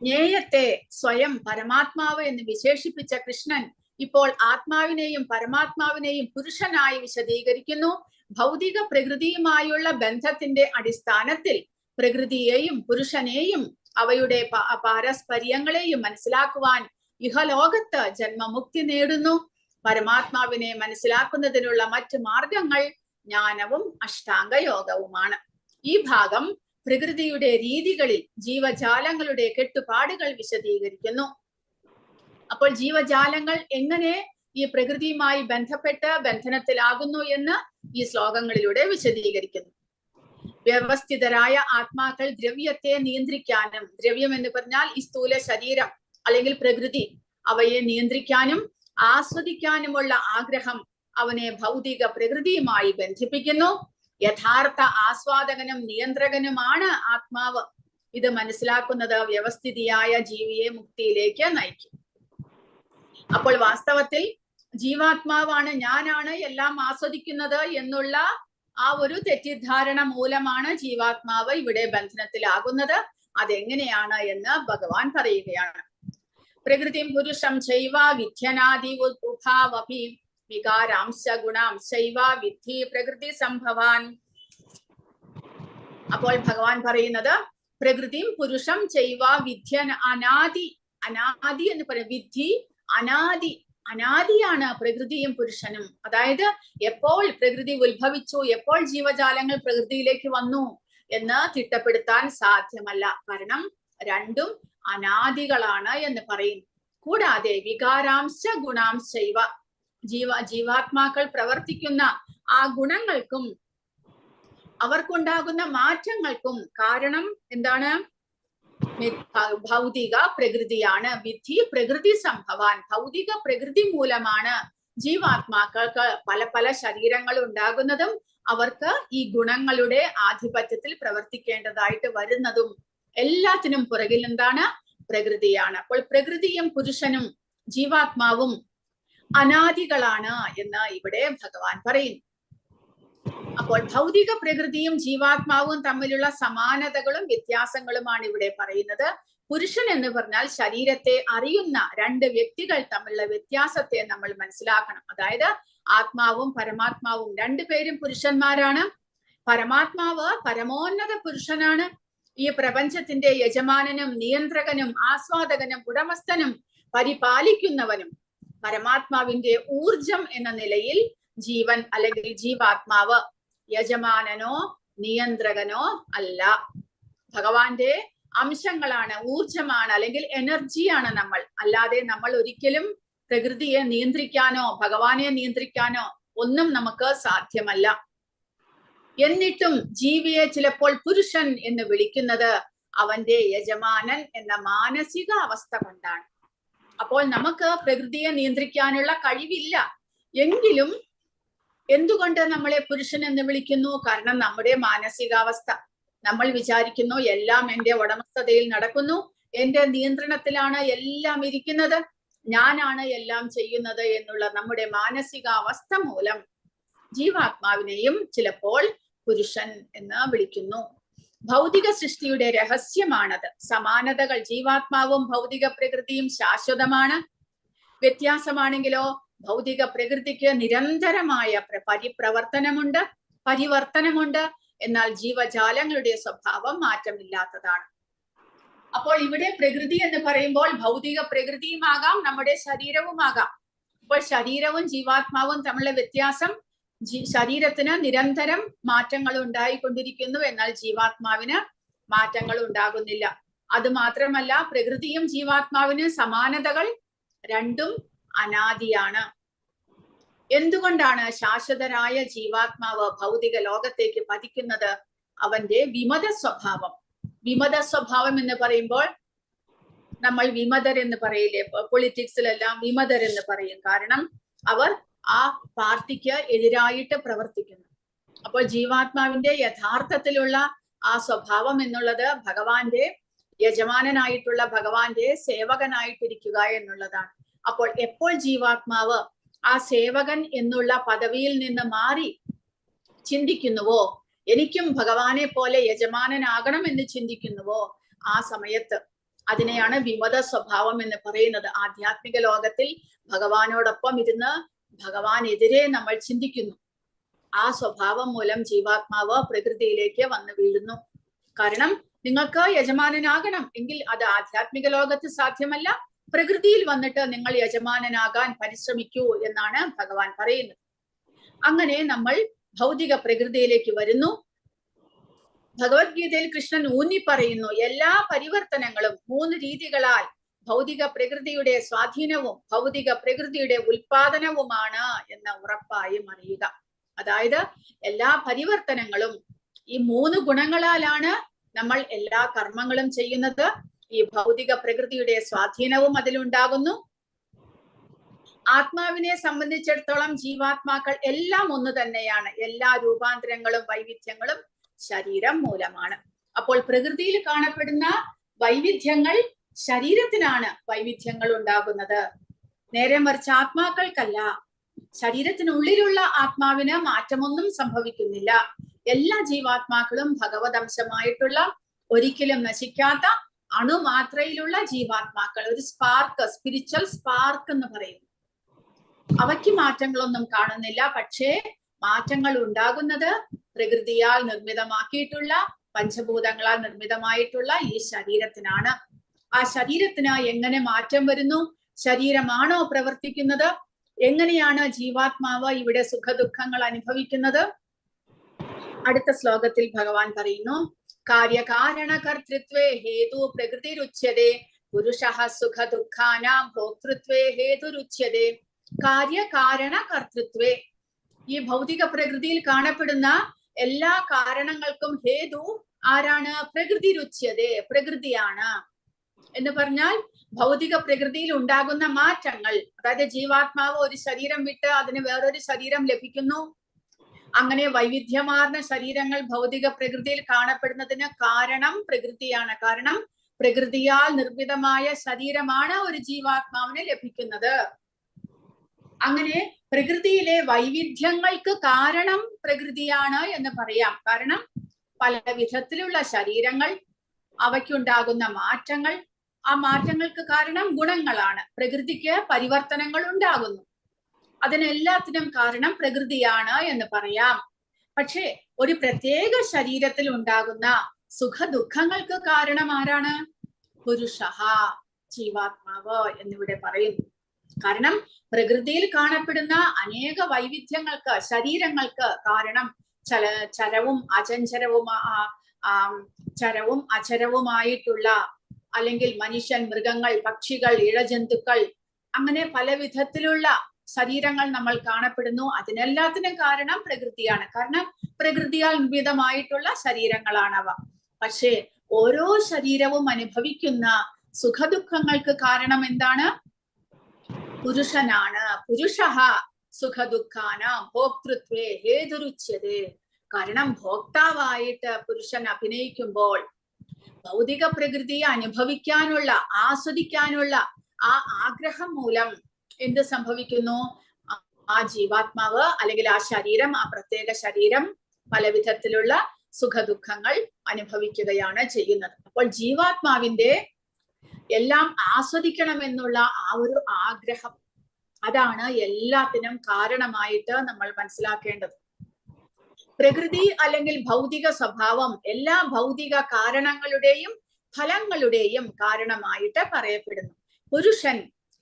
ജ്ഞേയത്തെ സ്വയം പരമാത്മാവ് എന്ന് വിശേഷിപ്പിച്ച കൃഷ്ണൻ ഇപ്പോൾ ആത്മാവിനെയും പരമാത്മാവിനെയും പുരുഷനായി വിശദീകരിക്കുന്നു. ഭൗതിക പ്രകൃതിയുമായുള്ള ബന്ധത്തിന്റെ അടിസ്ഥാനത്തിൽ പ്രകൃതിയെയും പുരുഷനെയും അവയുടെ പാരസ്പര്യങ്ങളെയും മനസ്സിലാക്കുവാൻ ഇഹലോകത്ത് ജന്മമുക്തി നേടുന്നു. പരമാത്മാവിനെ മനസ്സിലാക്കുന്നതിനുള്ള മറ്റു മാർഗങ്ങൾ ജ്ഞാനവും അഷ്ടാംഗയോഗവുമാണ്. ഈ ഭാഗം പ്രകൃതിയുടെ രീതികളിൽ ജീവജാലങ്ങളുടെ കെട്ടുപാടുകൾ വിശദീകരിക്കുന്നു. അപ്പോൾ ജീവജാലങ്ങൾ എങ്ങനെ ഈ പ്രകൃതിയുമായി ബന്ധപ്പെട്ട് ബന്ധനത്തിലാകുന്നു എന്ന് ഈ ശ്ലോകങ്ങളിലൂടെ വിശദീകരിക്കുന്നു. വ്യവസ്ഥിതരായ ആത്മാക്കൾ ദ്രവ്യത്തെ നിയന്ത്രിക്കാനും, ദ്രവ്യം എന്ന് പറഞ്ഞാൽ ഈ സ്ഥൂല ശരീരം അല്ലെങ്കിൽ പ്രകൃതി, അവയെ നിയന്ത്രിക്കാനും ആസ്വദിക്കാനുമുള്ള ആഗ്രഹം അവനെ ഭൗതിക പ്രകൃതിയുമായി ബന്ധിപ്പിക്കുന്നു. യഥാർത്ഥ ആസ്വാദകനും നിയന്ത്രകനുമാണ് ആത്മാവ്. ഇത് മനസ്സിലാക്കുന്നത് വ്യവസ്ഥിതിയായ ജീവിയെ മുക്തിയിലേക്ക് നയിക്കും. അപ്പോൾ വാസ്തവത്തിൽ ജീവാത്മാവാണ്, ഞാനാണ് എല്ലാം ആസ്വദിക്കുന്നത് എന്നുള്ള ആ ഒരു തെറ്റിദ്ധാരണ മൂലമാണ് ജീവാത്മാവ് ഇവിടെ ബന്ധനത്തിലാകുന്നത്. അതെങ്ങനെയാണ് എന്ന് ഭഗവാൻ പറയുകയാണ്. പ്രകൃതിം പുരുഷം ചൈവ വിദ്യനാദി ഉഭാവപി വികാരാംശ ഗുണാംശൈവ വിദ്ധി പ്രകൃതി സംഭവാൻ. അപ്പോൾ ഭഗവാൻ പറയുന്നത് പ്രകൃതിയും പുരുഷം ചൈവ വിദ്യ അനാദി, അനാദി എന്ന് പറയും. വിദ്ധി അനാദി, അനാദിയാണ് പ്രകൃതിയും പുരുഷനും. അതായത് എപ്പോൾ പ്രകൃതി ഉത്ഭവിച്ചു, എപ്പോൾ ജീവജാലങ്ങൾ പ്രകൃതിയിലേക്ക് വന്നു എന്ന് തിട്ടപ്പെടുത്താൻ സാധ്യമല്ല. കാരണം രണ്ടും അനാദികളാണ് എന്ന് പറയുന്നു. കൂടാതെ വികാരാംശ ഗുണാംശൈവ, ജീവാത്മാക്കൾ പ്രവർത്തിക്കുന്ന ആ ഭൗതിക പ്രകൃതിയാണ്. വിധി പ്രകൃതി സംഭവാൻ. ഭൗതിക പ്രകൃതി മൂലമാണ് ജീവാത്മാക്കൾക്ക് പല പല ശരീരങ്ങൾ ഉണ്ടാകുന്നതും അവർക്ക് ഈ ഗുണങ്ങളുടെ ആധിപത്യത്തിൽ പ്രവർത്തിക്കേണ്ടതായിട്ട് വരുന്നതും. എല്ലാത്തിനും പുറകിൽ എന്താണ്? പ്രകൃതിയാണ്. അപ്പോൾ പ്രകൃതിയും പുരുഷനും ജീവാത്മാവും അനാദികളാണ് എന്ന് ഇവിടെ ഭഗവാൻ പറയുന്നു. അപ്പോൾ ഭൗതിക പ്രകൃതിയും ജീവാത്മാവും തമ്മിലുള്ള സമാനതകളും വ്യത്യാസങ്ങളുമാണ് ഇവിടെ പറയുന്നത്. പുരുഷൻ എന്ന് പറഞ്ഞാൽ ശരീരത്തെ അറിയുന്ന രണ്ട് വ്യക്തികൾ തമ്മിലുള്ള വ്യത്യാസത്തെ നമ്മൾ മനസ്സിലാക്കണം. അതായത് ആത്മാവും പരമാത്മാവും രണ്ടുപേരും പുരുഷന്മാരാണ്. പരമാത്മാവ് പരമോന്നത പുരുഷനാണ്. ഈ പ്രപഞ്ചത്തിന്റെ യജമാനനും നിയന്ത്രകനും ആസ്വാദകനും ഉടമസ്ഥനും പരിപാലിക്കുന്നവനും. പരമാത്മാവിന്റെ ഊർജം എന്ന നിലയിൽ ജീവൻ അല്ലെങ്കിൽ ജീവാത്മാവ് യജമാനനോ നിയന്ത്രകനോ അല്ല. ഭഗവാന്റെ അംശങ്ങളാണ്, ഊർജമാണ്, അല്ലെങ്കിൽ എനർജിയാണ് നമ്മൾ. അല്ലാതെ നമ്മൾ ഒരിക്കലും പ്രകൃതിയെ നിയന്ത്രിക്കാനോ ഭഗവാനെ നിയന്ത്രിക്കാനോ ഒന്നും നമുക്ക് സാധ്യമല്ല. എന്നിട്ടും ജീവിയെ ചിലപ്പോൾ പുരുഷൻ എന്ന് വിളിക്കുന്നത് അവന്റെ യജമാനൻ എന്ന മാനസിക അവസ്ഥ കൊണ്ടാണ്. അപ്പോൾ നമുക്ക് പ്രകൃതിയെ നിയന്ത്രിക്കാനുള്ള കഴിവില്ല. എങ്കിലും എന്തുകൊണ്ട് നമ്മളെ പുരുഷൻ എന്ന് വിളിക്കുന്നു? കാരണം നമ്മുടെ മാനസികാവസ്ഥ. നമ്മൾ വിചാരിക്കുന്നു എല്ലാം എന്റെ ഉടമസ്ഥതയിൽ നടക്കുന്നു, എന്റെ നിയന്ത്രണത്തിലാണ് എല്ലാം ഇരിക്കുന്നത്, ഞാനാണ് എല്ലാം ചെയ്യുന്നത് എന്നുള്ള നമ്മുടെ മാനസികാവസ്ഥ മൂലം ജീവാത്മാവിനെയും ചിലപ്പോൾ പുരുഷൻ എന്ന് വിളിക്കുന്നു. ഭൗതിക സൃഷ്ടിയുടെ രഹസ്യമാണത്. സമാനതകൾ ജീവാത്മാവും ഭൗതിക പ്രകൃതിയും ശാശ്വതമാണ്. വ്യത്യാസമാണെങ്കിലോ ഭൗതിക പ്രകൃതിക്ക് നിരന്തരമായ പരിവർത്തനമുണ്ട്. എന്നാൽ ജീവജാലങ്ങളുടെ സ്വഭാവം മാറ്റമില്ലാത്തതാണ്. അപ്പോൾ ഇവിടെ പ്രകൃതി എന്ന് പറയുമ്പോൾ ഭൗതിക പ്രകൃതിയുമാകാം, നമ്മുടെ ശരീരവുമാകാം. അപ്പോൾ ശരീരവും ജീവാത്മാവും തമ്മിലുള്ള വ്യത്യാസം, ശരീരത്തിന് നിരന്തരം മാറ്റങ്ങൾ ഉണ്ടായിക്കൊണ്ടിരിക്കുന്നു, എന്നാൽ ജീവാത്മാവിന് മാറ്റങ്ങൾ ഉണ്ടാകുന്നില്ല. അത് മാത്രമല്ല, പ്രകൃതിയും ജീവാത്മാവിന് സമാനതകൾ, രണ്ടും അനാദിയാണ്. എന്തുകൊണ്ടാണ് ശാശ്വതരായ ജീവാത്മാവ് ഭൗതിക ലോകത്തേക്ക് പതിക്കുന്നത്? അവന്റെ വിമത സ്വഭാവം. വിമത സ്വഭാവം എന്ന് പറയുമ്പോൾ നമ്മൾ വിമതർ എന്ന് പറയില്ലേ, പൊളിറ്റിക്സിലെല്ലാം വിമതർ എന്ന് പറയും. കാരണം അവർ ആ പാർട്ടിക്ക് എതിരായിട്ട് പ്രവർത്തിക്കുന്നു. അപ്പോൾ ജീവാത്മാവിന്റെ യഥാർത്ഥത്തിലുള്ള ആ സ്വഭാവം എന്നുള്ളത് ഭഗവാന്റെ യജമാനനായിട്ടുള്ള ഭഗവാന്റെ സേവകനായിട്ടിരിക്കുക എന്നുള്ളതാണ്. അപ്പോൾ എപ്പോൾ ജീവാത്മാവ് ആ സേവകൻ എന്നുള്ള പദവിയിൽ നിന്ന് മാറി ചിന്തിക്കുന്നുവോ, എനിക്കും ഭഗവാനെ പോലെ യജമാനനാകണം എന്ന് ചിന്തിക്കുന്നുവോ, ആ സമയത്ത് അതിനെയാണ് വിമത സ്വഭാവം എന്ന് പറയുന്നത്. ആധ്യാത്മിക ലോകത്തിൽ ഭഗവാനോടൊപ്പം ഇരുന്ന് ഭഗവാനെതിരെ നമ്മൾ ചിന്തിക്കുന്നു. ആ സ്വഭാവം മൂലം ജീവാത്മാവ് പ്രകൃതിയിലേക്ക് വന്നു വീഴുന്നു. കാരണം നിങ്ങൾക്ക് യജമാനനാകണം എങ്കിൽ അത് ആധ്യാത്മിക ലോകത്ത് സാധ്യമല്ല. പ്രകൃതിയിൽ വന്നിട്ട് നിങ്ങൾ യജമാനനാകാൻ പരിശ്രമിക്കൂ എന്നാണ് ഭഗവാൻ പറയുന്നത്. അങ്ങനെ നമ്മൾ ഭൗതിക പ്രകൃതിയിലേക്ക് വരുന്നു. ഭഗവത്ഗീതയിൽ കൃഷ്ണൻ ഊന്നി പറയുന്നു, എല്ലാ പരിവർത്തനങ്ങളും 3 രീതികളാൽ ഭൗതിക പ്രകൃതിയുടെ സ്വാധീനവും ഭൗതിക പ്രകൃതിയുടെ ഉൽപാദനവുമാണ് എന്ന് ഉറപ്പായും അറിയുക. അതായത് എല്ലാ പരിവർത്തനങ്ങളും ഈ 3 ഗുണങ്ങളാലാണ് നമ്മൾ എല്ലാ കർമ്മങ്ങളും ചെയ്യുന്നത്. ഈ ഭൗതിക പ്രകൃതിയുടെ സ്വാധീനവും അതിലുണ്ടാകുന്നു. ആത്മാവിനെ സംബന്ധിച്ചിടത്തോളം ജീവാത്മാക്കൾ എല്ലാം ഒന്ന് തന്നെയാണ്. എല്ലാ രൂപാന്തരങ്ങളും വൈവിധ്യങ്ങളും ശരീരം മൂലമാണ്. അപ്പോൾ പ്രകൃതിയിൽ കാണപ്പെടുന്ന വൈവിധ്യങ്ങൾ ശരീരത്തിനാണ് വൈവിധ്യങ്ങൾ ഉണ്ടാകുന്നത്. നേരെ മറിച്ച് ആത്മാക്കൾക്കല്ല. ശരീരത്തിനുള്ളിലുള്ള ആത്മാവിന് മാറ്റമൊന്നും സംഭവിക്കുന്നില്ല. എല്ലാ ജീവാത്മാക്കളും ഭഗവതംശമായിട്ടുള്ള ഒരിക്കലും നശിക്കാത്ത അണുമാത്രയിലുള്ള ജീവാത്മാക്കൾ, ഒരു സ്പാർക്ക്, സ്പിരിച്വൽ സ്പാർക്ക് എന്ന് പറയുന്നു. അവയ്ക്ക് മാറ്റങ്ങളൊന്നും കാണുന്നില്ല. പക്ഷേ മാറ്റങ്ങൾ ഉണ്ടാകുന്നത് പ്രകൃതിയാൽ നിർമ്മിതമാക്കിയിട്ടുള്ള, പഞ്ചഭൂതങ്ങളാൽ നിർമ്മിതമായിട്ടുള്ള ഈ ശരീരത്തിനാണ്. ആ ശരീരത്തിന് എങ്ങനെ മാറ്റം വരുന്നു? ശരീരമാണോ പ്രവർത്തിക്കുന്നത്? എങ്ങനെയാണ് ജീവാത്മാവ് ഇവിടെ സുഖദുഃഖങ്ങൾ അനുഭവിക്കുന്നത്? അടുത്ത ശ്ലോകത്തിൽ ഭഗവാൻ പറയുന്നു, കാര്യകാരണ കർത്തൃത്വേ ഹേതു പ്രകൃതിരുച്യതേ പുരുഷഃ സുഖ ദുഃഖാനാം ഭോക്തൃത്വേ ഹേതുരുച്യതേ. കാര്യകാരണ കർത്തൃത്വേ, ഈ ഭൗതിക പ്രകൃതിയിൽ കാണപ്പെടുന്ന എല്ലാ കാരണങ്ങൾക്കും ഹേതു ആരാണ്? പ്രകൃതി രുച്യതേ, പ്രകൃതിയാണ്. എന്ന് പറഞ്ഞാൽ ഭൗതിക പ്രകൃതിയിൽ ഉണ്ടാകുന്ന മാറ്റങ്ങൾ, അതായത് ജീവാത്മാവ് ഒരു ശരീരം വിട്ട് അതിന് വേറൊരു ശരീരം ലഭിക്കുന്നു. അങ്ങനെ വൈവിധ്യമാർന്ന ശരീരങ്ങൾ ഭൗതിക പ്രകൃതിയിൽ കാണപ്പെടുന്നതിന് കാരണം പ്രകൃതിയാണ്. കാരണം പ്രകൃതിയാൽ നിർമ്മിതമായ ശരീരമാണ് ഒരു ജീവാത്മാവിന് ലഭിക്കുന്നത്. അങ്ങനെ പ്രകൃതിയിലെ വൈവിധ്യങ്ങൾക്ക് കാരണം പ്രകൃതിയാണ് എന്ന് പറയാം. കാരണം പല വിധത്തിലുള്ള ശരീരങ്ങൾ, അവയ്ക്കുണ്ടാകുന്ന മാറ്റങ്ങൾ, ആ മാറ്റങ്ങൾക്ക് കാരണം ഗുണങ്ങളാണ്. പ്രകൃതിക്ക് പരിവർത്തനങ്ങൾ ഉണ്ടാകുന്നു. അതിനെല്ലാത്തിനും കാരണം പ്രകൃതിയാണ് എന്ന് പറയാം. പക്ഷേ ഒരു പ്രത്യേക ശരീരത്തിൽ ഉണ്ടാകുന്ന സുഖ ദുഃഖങ്ങൾക്ക് കാരണം ആരാണ്? പുരുഷഃ, ജീവാത്മാവ് എന്നിവിടെ പറയുന്നു. കാരണം പ്രകൃതിയിൽ കാണപ്പെടുന്ന അനേക വൈവിധ്യങ്ങൾക്ക്, ശരീരങ്ങൾക്ക് കാരണം ചരവും അചരവുമായിട്ടുള്ള, അല്ലെങ്കിൽ മനുഷ്യൻ, മൃഗങ്ങൾ, പക്ഷികൾ, ഇഴജന്തുക്കൾ, അങ്ങനെ പല വിധത്തിലുള്ള ശരീരങ്ങൾ നമ്മൾ കാണപ്പെടുന്നു. അതിനെല്ലാത്തിനും കാരണം പ്രകൃതിയാണ്. കാരണം പ്രകൃതിയാൽ നിർമ്മിതമായിട്ടുള്ള ശരീരങ്ങളാണവ. പക്ഷേ ഓരോ ശരീരവും അനുഭവിക്കുന്ന സുഖദുഃഖങ്ങൾക്ക് കാരണം എന്താണ്? പുരുഷനാണ്. പുരുഷഃ സുഖദുഃഖാനാം ഭോക്തൃത്വേ ഹേതുരുച്യതേ. കാരണം ഭോക്താവായിട്ട് പുരുഷൻ അഭിനയിക്കുമ്പോൾ ഭൗതിക പ്രകൃതിയെ അനുഭവിക്കാനുള്ള, ആസ്വദിക്കാനുള്ള ആ ആഗ്രഹം മൂലം എന്ത് സംഭവിക്കുന്നു? ആ ജീവാത്മാവ് അല്ലെങ്കിൽ ആ ശരീരം, ആ പ്രത്യേക ശരീരം പല വിധത്തിലുള്ള സുഖദുഃഖങ്ങൾ അനുഭവിക്കുകയാണ് ചെയ്യുന്നത്. അപ്പോൾ ജീവാത്മാവിന്റെ എല്ലാം ആസ്വദിക്കണമെന്നുള്ള ആ ഒരു ആഗ്രഹം, അതാണ് എല്ലാത്തിനും കാരണമായിട്ട് നമ്മൾ മനസ്സിലാക്കേണ്ടത്. പ്രകൃതി അല്ലെങ്കിൽ ഭൗതിക സ്വഭാവം എല്ലാ ഭൗതിക കാരണങ്ങളുടെയും ഫലങ്ങളുടെയും കാരണമായിട്ട് പറയപ്പെടുന്നു. പുരുഷൻ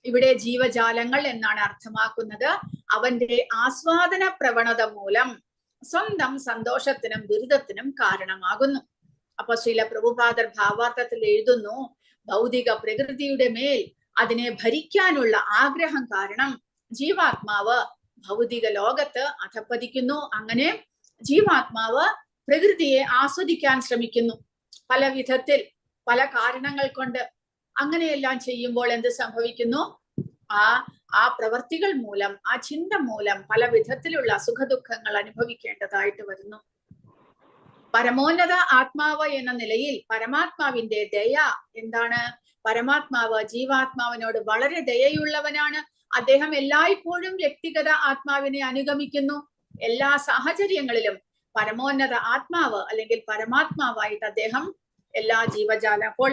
ഇവിടെ ജീവജാലങ്ങൾ എന്നാണ് അർത്ഥമാക്കുന്നത്. അവന്റെ ആസ്വാദന പ്രവണത മൂലം സ്വന്തം സന്തോഷത്തിനും ദുരിതത്തിനും കാരണമാകുന്നു. അപ്പൊ ശ്രീല പ്രഭുപാദർ ഭാവാർത്ഥത്തിൽ എഴുതുന്നു, ഭൗതിക പ്രകൃതിയുടെ മേൽ അതിനെ ഭരിക്കാനുള്ള ആഗ്രഹം കാരണം ജീവാത്മാവ് ഭൗതിക ലോകത്ത് അധപ്പതിക്കുന്നു. അങ്ങനെ ജീവാത്മാവ് പ്രകൃതിയെ ആസ്വദിക്കാൻ ശ്രമിക്കുന്നു പല വിധത്തിൽ, പല കാരണങ്ങൾ കൊണ്ട്. അങ്ങനെയെല്ലാം ചെയ്യുമ്പോൾ എന്ത് സംഭവിക്കുന്നു? ആ പ്രവർത്തികൾ മൂലം, ആ ചിന്ത മൂലം പല വിധത്തിലുള്ള സുഖദുഃഖങ്ങൾ അനുഭവിക്കേണ്ടതായിട്ട് വരുന്നു. പരമോന്നത ആത്മാവ് എന്ന നിലയിൽ പരമാത്മാവിന്റെ ദയ എന്താണ്? പരമാത്മാവ് ജീവാത്മാവിനോട് വളരെ ദയയുള്ളവനാണ്. അദ്ദേഹം എല്ലായ്പ്പോഴും വ്യക്തിഗത ആത്മാവിനെ അനുഗമിക്കുന്നു. എല്ലാ സാഹചര്യങ്ങളിലും പരമോന്നത ആത്മാവ് അല്ലെങ്കിൽ പരമാത്മാവായിട്ട് അദ്ദേഹം എല്ലാ ജീവജാലം. അപ്പോൾ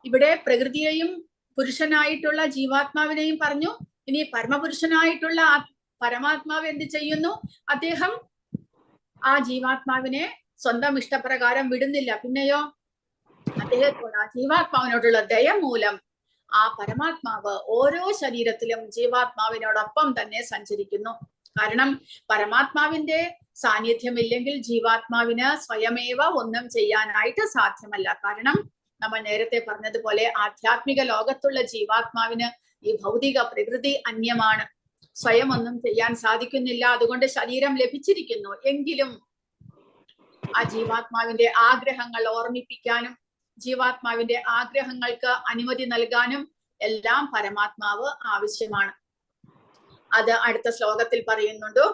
ഇവിടെ പ്രകൃതിയെയും പുരുഷനായിട്ടുള്ള ജീവാത്മാവിനെയും പറഞ്ഞു. ഇനി പരമപുരുഷനായിട്ടുള്ള പരമാത്മാവ് എന്ത് ചെയ്യുന്നു? അദ്ദേഹം ആ ജീവാത്മാവിനെ സ്വന്തം ഇഷ്ടപ്രകാരം വിടുന്നില്ല. പിന്നെയോ അദ്ദേഹത്തോട്, ആ ജീവാത്മാവിനോടുള്ള ദയ മൂലം ആ പരമാത്മാവ് ഓരോ ശരീരത്തിലും ജീവാത്മാവിനോടൊപ്പം തന്നെ സഞ്ചരിക്കുന്നു. കാരണം പരമാത്മാവിന്റെ സാന്നിധ്യമില്ലെങ്കിൽ ജീവാത്മാവിന് സ്വയമേവ ഒന്നും ചെയ്യാനായിട്ട് സാധ്യമല്ല. കാരണം നമ്മൾ നേരത്തെ പറഞ്ഞതുപോലെ ആധ്യാത്മിക ലോകത്തുള്ള ജീവാത്മാവിന് ഈ ഭൗതിക പ്രകൃതി അന്യമാണ്. സ്വയം ഒന്നും ചെയ്യാൻ സാധിക്കുന്നില്ല. അതുകൊണ്ട് ശരീരം ലഭിച്ചിരിക്കുന്നു. എങ്കിലും ആ ജീവാത്മാവിന്റെ ആഗ്രഹങ്ങൾ ഓർമ്മിപ്പിക്കാനും ജീവാത്മാവിന്റെ ആഗ്രഹങ്ങൾക്ക് അനുമതി നൽകാനും എല്ലാം പരമാത്മാവ് ആവശ്യമാണ്. അത് അടുത്ത ശ്ലോകത്തിൽ പറയുന്നുണ്ട്.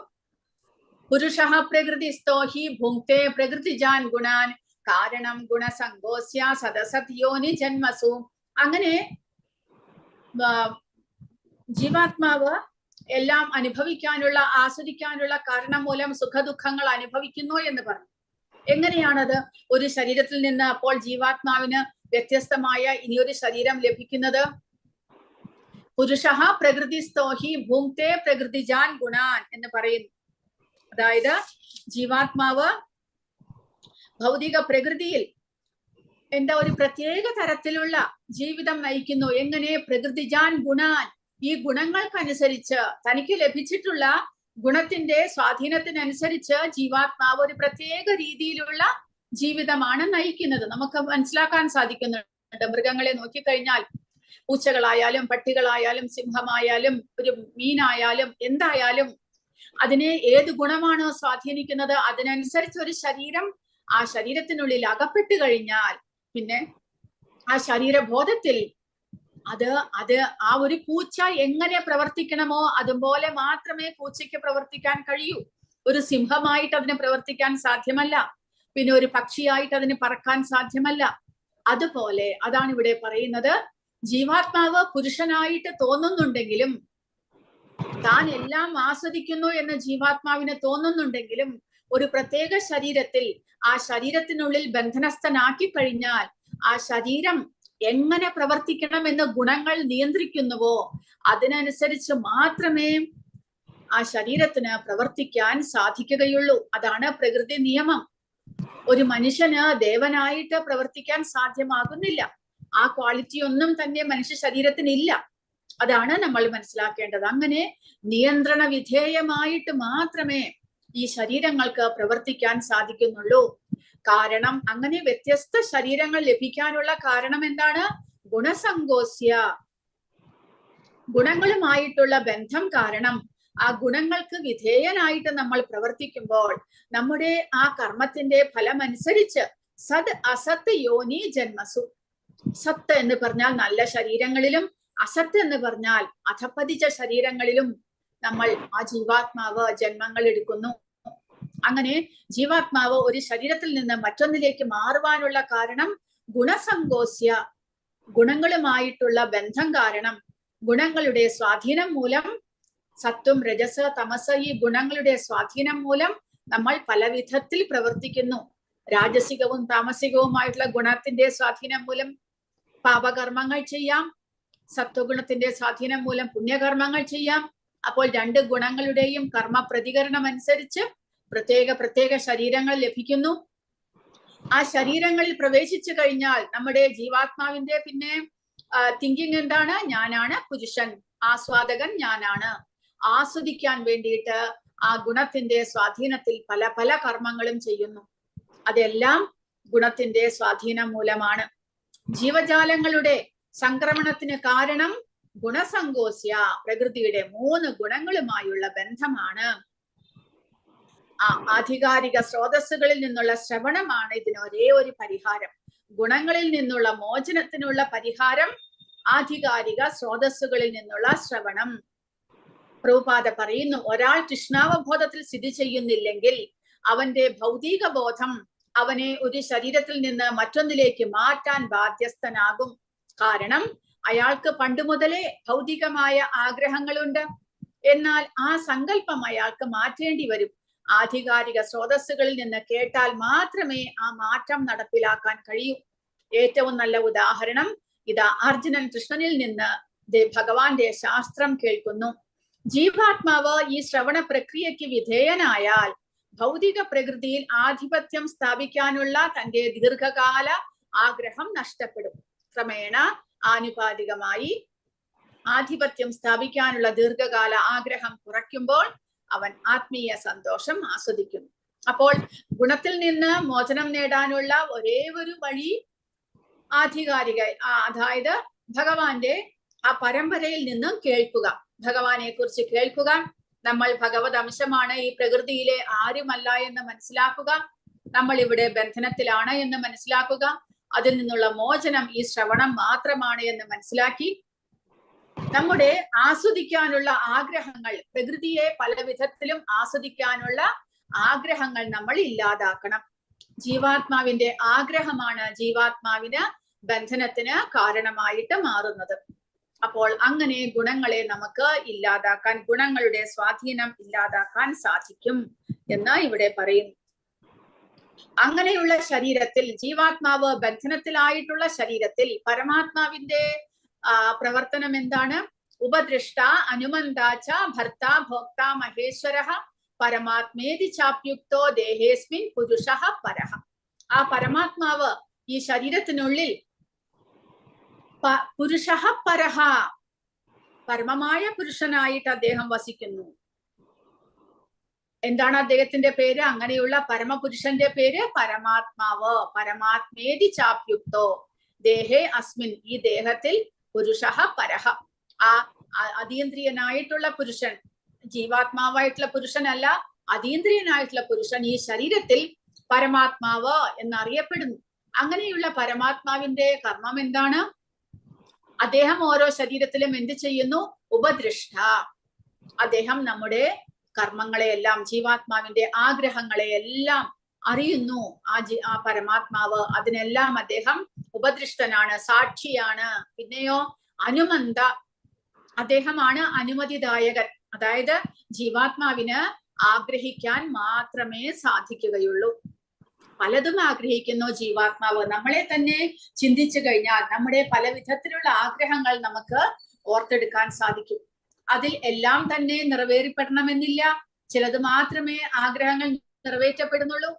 പുരുഷഃ പ്രകൃതിസ്ഥോ ഹി ഭുങ്ക്തേ പ്രകൃതിജാൻ ഗുണാൻ കാരണം ഗുണസംഗോസ്യ സദസത് യോനി ജന്മസു. അങ്ങനെ ജീവാത്മാവ് എല്ലാം അനുഭവിക്കാനുള്ള, ആസ്വദിക്കാനുള്ള കാരണം മൂലം സുഖദുഃഖങ്ങൾ അനുഭവിക്കുന്നു എന്ന് പറഞ്ഞു. എങ്ങനെയാണത്? ഒരു ശരീരത്തിൽ നിന്ന് അപ്പോൾ ജീവാത്മാവിന് വ്യത്യസ്തമായ ഇനിയൊരു ശരീരം ലഭിക്കുന്നത്? പുരുഷഃ പ്രകൃതിസ്ഥോ ഹി ഭുങ്ക്തേ പ്രകൃതിജാൻ ഗുണാൻ എന്ന് പറയുന്നു. അതായത് ജീവാത്മാവ് ഭൗതിക പ്രകൃതിയിൽ എന്താ ഒരു പ്രത്യേക തരത്തിലുള്ള ജീവിതം നയിക്കുന്നു. എങ്ങനെ? പ്രകൃതിജാൻ ഗുണാൻ, ഈ ഗുണങ്ങൾക്കനുസരിച്ച്, തനിക്ക് ലഭിച്ചിട്ടുള്ള ഗുണത്തിന്റെ സ്വാധീനത്തിനനുസരിച്ച് ജീവാത്മാവ് ഒരു പ്രത്യേക രീതിയിലുള്ള ജീവിതമാണ് നയിക്കുന്നത്. നമുക്ക് മനസ്സിലാക്കാൻ സാധിക്കുന്നുണ്ട്. മൃഗങ്ങളെ നോക്കിക്കഴിഞ്ഞാൽ പൂച്ചകളായാലും പട്ടികളായാലും സിംഹമായാലും ഒരു മീനായാലും എന്തായാലും അതിനെ ഏത് ഗുണമാണോ സ്വാധീനിക്കുന്നത് അതിനനുസരിച്ച് ഒരു ശരീരം ആ ശരീരത്തിനുള്ളിൽ അകപ്പെട്ടു കഴിഞ്ഞാൽ പിന്നെ ആ ശരീരബോധത്തിൽ അത് ആ ഒരു പൂച്ച എങ്ങനെ പ്രവർത്തിക്കണമോ അതുപോലെ മാത്രമേ പൂച്ചയ്ക്ക് പ്രവർത്തിക്കാൻ കഴിയൂ. ഒരു സിംഹമായിട്ട് അതിന് പ്രവർത്തിക്കാൻ സാധ്യമല്ല. പിന്നെ ഒരു പക്ഷിയായിട്ട് അതിന് പറക്കാൻ സാധ്യമല്ല. അതുപോലെ അതാണ് ഇവിടെ പറയുന്നത്, ജീവാത്മാവ് പുരുഷനായിട്ട് തോന്നുന്നുണ്ടെങ്കിലും, താൻ എല്ലാം ആസ്വദിക്കുന്നു എന്ന് ജീവാത്മാവിന് തോന്നുന്നുണ്ടെങ്കിലും, ഒരു പ്രത്യേക ശരീരത്തിൽ ആ ശരീരത്തിനുള്ളിൽ ബന്ധനസ്ഥനാക്കി കഴിഞ്ഞാൽ ആ ശരീരം എങ്ങനെ പ്രവർത്തിക്കണമെന്ന് ഗുണങ്ങൾ നിയന്ത്രിക്കുന്നുവോ അതിനനുസരിച്ച് മാത്രമേ ആ ശരീരത്തിന് പ്രവർത്തിക്കാൻ സാധിക്കുകയുള്ളൂ. അതാണ് പ്രകൃതി നിയമം. ഒരു മനുഷ്യന് ദേവനായിട്ട് പ്രവർത്തിക്കാൻ സാധ്യമാകുന്നില്ല. ആ ക്വാളിറ്റി ഒന്നും തന്നെ മനുഷ്യ ശരീരത്തിനില്ല. അതാണ് നമ്മൾ മനസ്സിലാക്കേണ്ടത്. അങ്ങനെ നിയന്ത്രണ വിധേയമായിട്ട് മാത്രമേ ഈ ശരീരങ്ങൾക്ക് പ്രവർത്തിക്കാൻ സാധിക്കുന്നുള്ളൂ. കാരണം അങ്ങനെ വ്യത്യസ്ത ശരീരങ്ങൾ ലഭിക്കാനുള്ള കാരണം എന്താണ്? ഗുണസങ്കോസ്യ, ഗുണങ്ങളുമായിട്ടുള്ള ബന്ധം കാരണം. ആ ഗുണങ്ങൾക്ക് വിധേയനായിട്ട് നമ്മൾ പ്രവർത്തിക്കുമ്പോൾ നമ്മുടെ ആ കർമ്മത്തിന്റെ ഫലമനുസരിച്ച് സത് അസത്ത് യോനി ജന്മസു, സത്ത് എന്ന് പറഞ്ഞാൽ നല്ല ശരീരങ്ങളിലും അസത്ത് എന്ന് പറഞ്ഞാൽ അധപ്പതിച്ച ശരീരങ്ങളിലും നമ്മൾ ആ ജീവാത്മാവ് ജന്മങ്ങൾ എടുക്കുന്നു. അങ്ങനെ ജീവാത്മാവ് ഒരു ശരീരത്തിൽ നിന്ന് മറ്റൊന്നിലേക്ക് മാറുവാനുള്ള കാരണം ഗുണസങ്കോസ്യ, ഗുണങ്ങളുമായിട്ടുള്ള ബന്ധം കാരണം. ഗുണങ്ങളുടെ സ്വാധീനം മൂലം, സത്വം രജസ് തമസ് ഈ ഗുണങ്ങളുടെ സ്വാധീനം മൂലം നമ്മൾ പല വിധത്തിൽ പ്രവർത്തിക്കുന്നു. രാജസികവും താമസികവുമായിട്ടുള്ള ഗുണത്തിന്റെ സ്വാധീനം മൂലം പാപകർമ്മങ്ങൾ ചെയ്യാം, സത്വഗുണത്തിന്റെ സ്വാധീനം മൂലം പുണ്യകർമ്മങ്ങൾ ചെയ്യാം. അപ്പോൾ രണ്ട് ഗുണങ്ങളുടെയും കർമ്മ പ്രതികരണം അനുസരിച്ച് പ്രത്യേക ശരീരങ്ങൾ ലഭിക്കുന്നു. ആ ശരീരങ്ങളിൽ പ്രവേശിച്ചു കഴിഞ്ഞാൽ നമ്മുടെ ജീവാത്മാവിന്റെ പിന്നെ തിങ്കിങ് എന്താണ്? ഞാനാണ് പുരുഷൻ, ആസ്വാദകൻ ഞാനാണ്. ആസ്വദിക്കാൻ വേണ്ടിയിട്ട് ആ ഗുണത്തിന്റെ സ്വാധീനത്തിൽ പല കർമ്മങ്ങളും ചെയ്യുന്നു. അതെല്ലാം ഗുണത്തിന്റെ സ്വാധീനം മൂലമാണ്. ജീവജാലങ്ങളുടെ സംക്രമണത്തിന് കാരണം ഗുണസങ്കോസ്യ, പ്രകൃതിയുടെ 3 ഗുണങ്ങളുമായുള്ള ബന്ധമാണ്. ആധികാരിക സ്രോതസ്സുകളിൽ നിന്നുള്ള ശ്രവണമാണ് ഇതിന് ഒരേ ഒരു പരിഹാരം. ഗുണങ്ങളിൽ നിന്നുള്ള മോചനത്തിനുള്ള പരിഹാരം ആധികാരിക സ്രോതസ്സുകളിൽ നിന്നുള്ള ശ്രവണം. പ്രഭുപാദ പറയുന്നു, ഒരാൾ കൃഷ്ണാവബോധത്തിൽ സ്ഥിതി ചെയ്യുന്നില്ലെങ്കിൽ അവന്റെ ഭൗതിക ബോധം അവനെ ഒരു ശരീരത്തിൽ നിന്ന് മറ്റൊന്നിലേക്ക് മാറ്റാൻ ബാധ്യസ്ഥനാകും. കാരണം അയാൾക്ക് പണ്ട് മുതലേ ഭൗതികമായ ആഗ്രഹങ്ങളുണ്ട്. എന്നാൽ ആ സങ്കല്പം അയാൾക്ക് മാറ്റേണ്ടി വരും. ആധികാരിക സ്രോതസ്സുകളിൽ നിന്ന് കേട്ടാൽ മാത്രമേ ആ മാറ്റം നടപ്പിലാക്കാൻ കഴിയൂ. ഏറ്റവും നല്ല ഉദാഹരണം ഇതാ അർജുനൻ കൃഷ്ണനിൽ നിന്ന് ഭഗവാന്റെ ശാസ്ത്രം കേൾക്കുന്നു. ജീവാത്മാവ് ഈ ശ്രവണ പ്രക്രിയയ്ക്ക് വിധേയനായാൽ ഭൗതിക പ്രകൃതിയിൽ ആധിപത്യം സ്ഥാപിക്കാനുള്ള തന്റെ ദീർഘകാല ആഗ്രഹം നഷ്ടപ്പെടും. ക്രമേണ ആനുപാതികമായി ആധിപത്യം സ്ഥാപിക്കാനുള്ള ദീർഘകാല ആഗ്രഹം കുറയ്ക്കുമ്പോൾ അവൻ ആത്മീയ സന്തോഷം ആസ്വദിക്കുന്നു. അപ്പോൾ ഗുണത്തിൽ നിന്ന് മോചനം നേടാനുള്ള ഒരേ ഒരു വഴി ആധികാരിക, അതായത് ഭഗവാന്റെ ആ പരമ്പരയിൽ നിന്നും കേൾക്കുക, ഭഗവാനെ കുറിച്ച് കേൾക്കുക. നമ്മൾ ഭഗവത് അംശമാണ്, ഈ പ്രകൃതിയിലെ ആരുമല്ല എന്ന് മനസ്സിലാക്കുക. നമ്മൾ ഇവിടെ ബന്ധനത്തിലാണ് എന്ന് മനസ്സിലാക്കുക. അതിൽ നിന്നുള്ള മോചനം ഈ ശ്രവണം മാത്രമാണ് എന്ന് മനസ്സിലാക്കി നമ്മുടെ ആസ്വദിക്കാനുള്ള ആഗ്രഹങ്ങൾ, പ്രകൃതിയെ പല വിധത്തിലും ആസ്വദിക്കാനുള്ള ആഗ്രഹങ്ങൾ നമ്മൾ ഇല്ലാതാക്കണം. ജീവാത്മാവിന്റെ ആഗ്രഹമാണ് ജീവാത്മാവിന് ബന്ധനത്തിന് കാരണമായിട്ട് മാറുന്നത്. അപ്പോൾ അങ്ങനെ ഗുണങ്ങളെ നമുക്ക് ഇല്ലാതാക്കാൻ, ഗുണങ്ങളുടെ സ്വാധീനം ഇല്ലാതാക്കാൻ സാധിക്കും എന്ന് ഇവിടെ പറയുന്നു. അങ്ങനെയുള്ള ശരീരത്തിൽ, ജീവാത്മാവ് ബന്ധനത്തിലായിട്ടുള്ള ശരീരത്തിൽ പരമാത്മാവിന്റെ പ്രവർത്തനം എന്താണ്? ഉപദൃഷ്ട അനുമന്താച്ച ഭർത്ത ഭോക്ത മഹേശ്വര പരമാത്മേതി ചാപ്യുക്തോ ദേഹേസ്മിൻ പുരുഷ പരഹ. ആ പരമാത്മാവ് ഈ ശരീരത്തിനുള്ളിൽ പുരുഷ പരഹ, പരമമായ പുരുഷനായിട്ട് അദ്ദേഹം വസിക്കുന്നു. എന്താണ് അദ്ദേഹത്തിന്റെ പേര്? അങ്ങനെയുള്ള പരമപുരുഷന്റെ പേര് പരമാത്മാവ്. പരമാത്മേതി ചാപ്യുക്തോ ദേഹേ അസ്മിൻ, ഈ ദേഹത്തിൽ പുരുഷ പരഹ, ആ അതീന്ദ്രിയനായിട്ടുള്ള പുരുഷൻ, ജീവാത്മാവായിട്ടുള്ള പുരുഷനല്ല, അതീന്ദ്രിയനായിട്ടുള്ള പുരുഷൻ ഈ ശരീരത്തിൽ പരമാത്മാവ് എന്നറിയപ്പെടുന്നു. അങ്ങനെയുള്ള പരമാത്മാവിന്റെ കർമ്മം എന്താണ്? അദ്ദേഹം ഓരോ ശരീരത്തിലും എന്ത് ചെയ്യുന്നു? ഉപദൃഷ്ട. അദ്ദേഹം നമ്മുടെ കർമ്മങ്ങളെയെല്ലാം, ജീവാത്മാവിന്റെ ആഗ്രഹങ്ങളെയെല്ലാം അറിയുന്നു. ആ പരമാത്മാവ് അതിനെല്ലാം അദ്ദേഹം ഉപദൃഷ്ടനാണ്, സാക്ഷിയാണ്. പിന്നെയോ അനുമന്ത, അദ്ദേഹമാണ് അനുമതിദായകൻ. അതായത് ജീവാത്മാവിന് ആഗ്രഹിക്കാൻ മാത്രമേ സാധിക്കുകയുള്ളൂ. പലതും ആഗ്രഹിക്കുന്നു ജീവാത്മാവ്. നമ്മളെ തന്നെ ചിന്തിച്ചു കഴിഞ്ഞാൽ നമ്മുടെ പല വിധത്തിലുള്ള ആഗ്രഹങ്ങൾ നമുക്ക് ഓർത്തെടുക്കാൻ സാധിക്കും. അതിൽ എല്ലാം തന്നെ നിറവേറിപ്പെടണമെന്നില്ല. ചിലത് മാത്രമേ ആഗ്രഹങ്ങൾ നിറവേറ്റപ്പെടുന്നുള്ളൂ.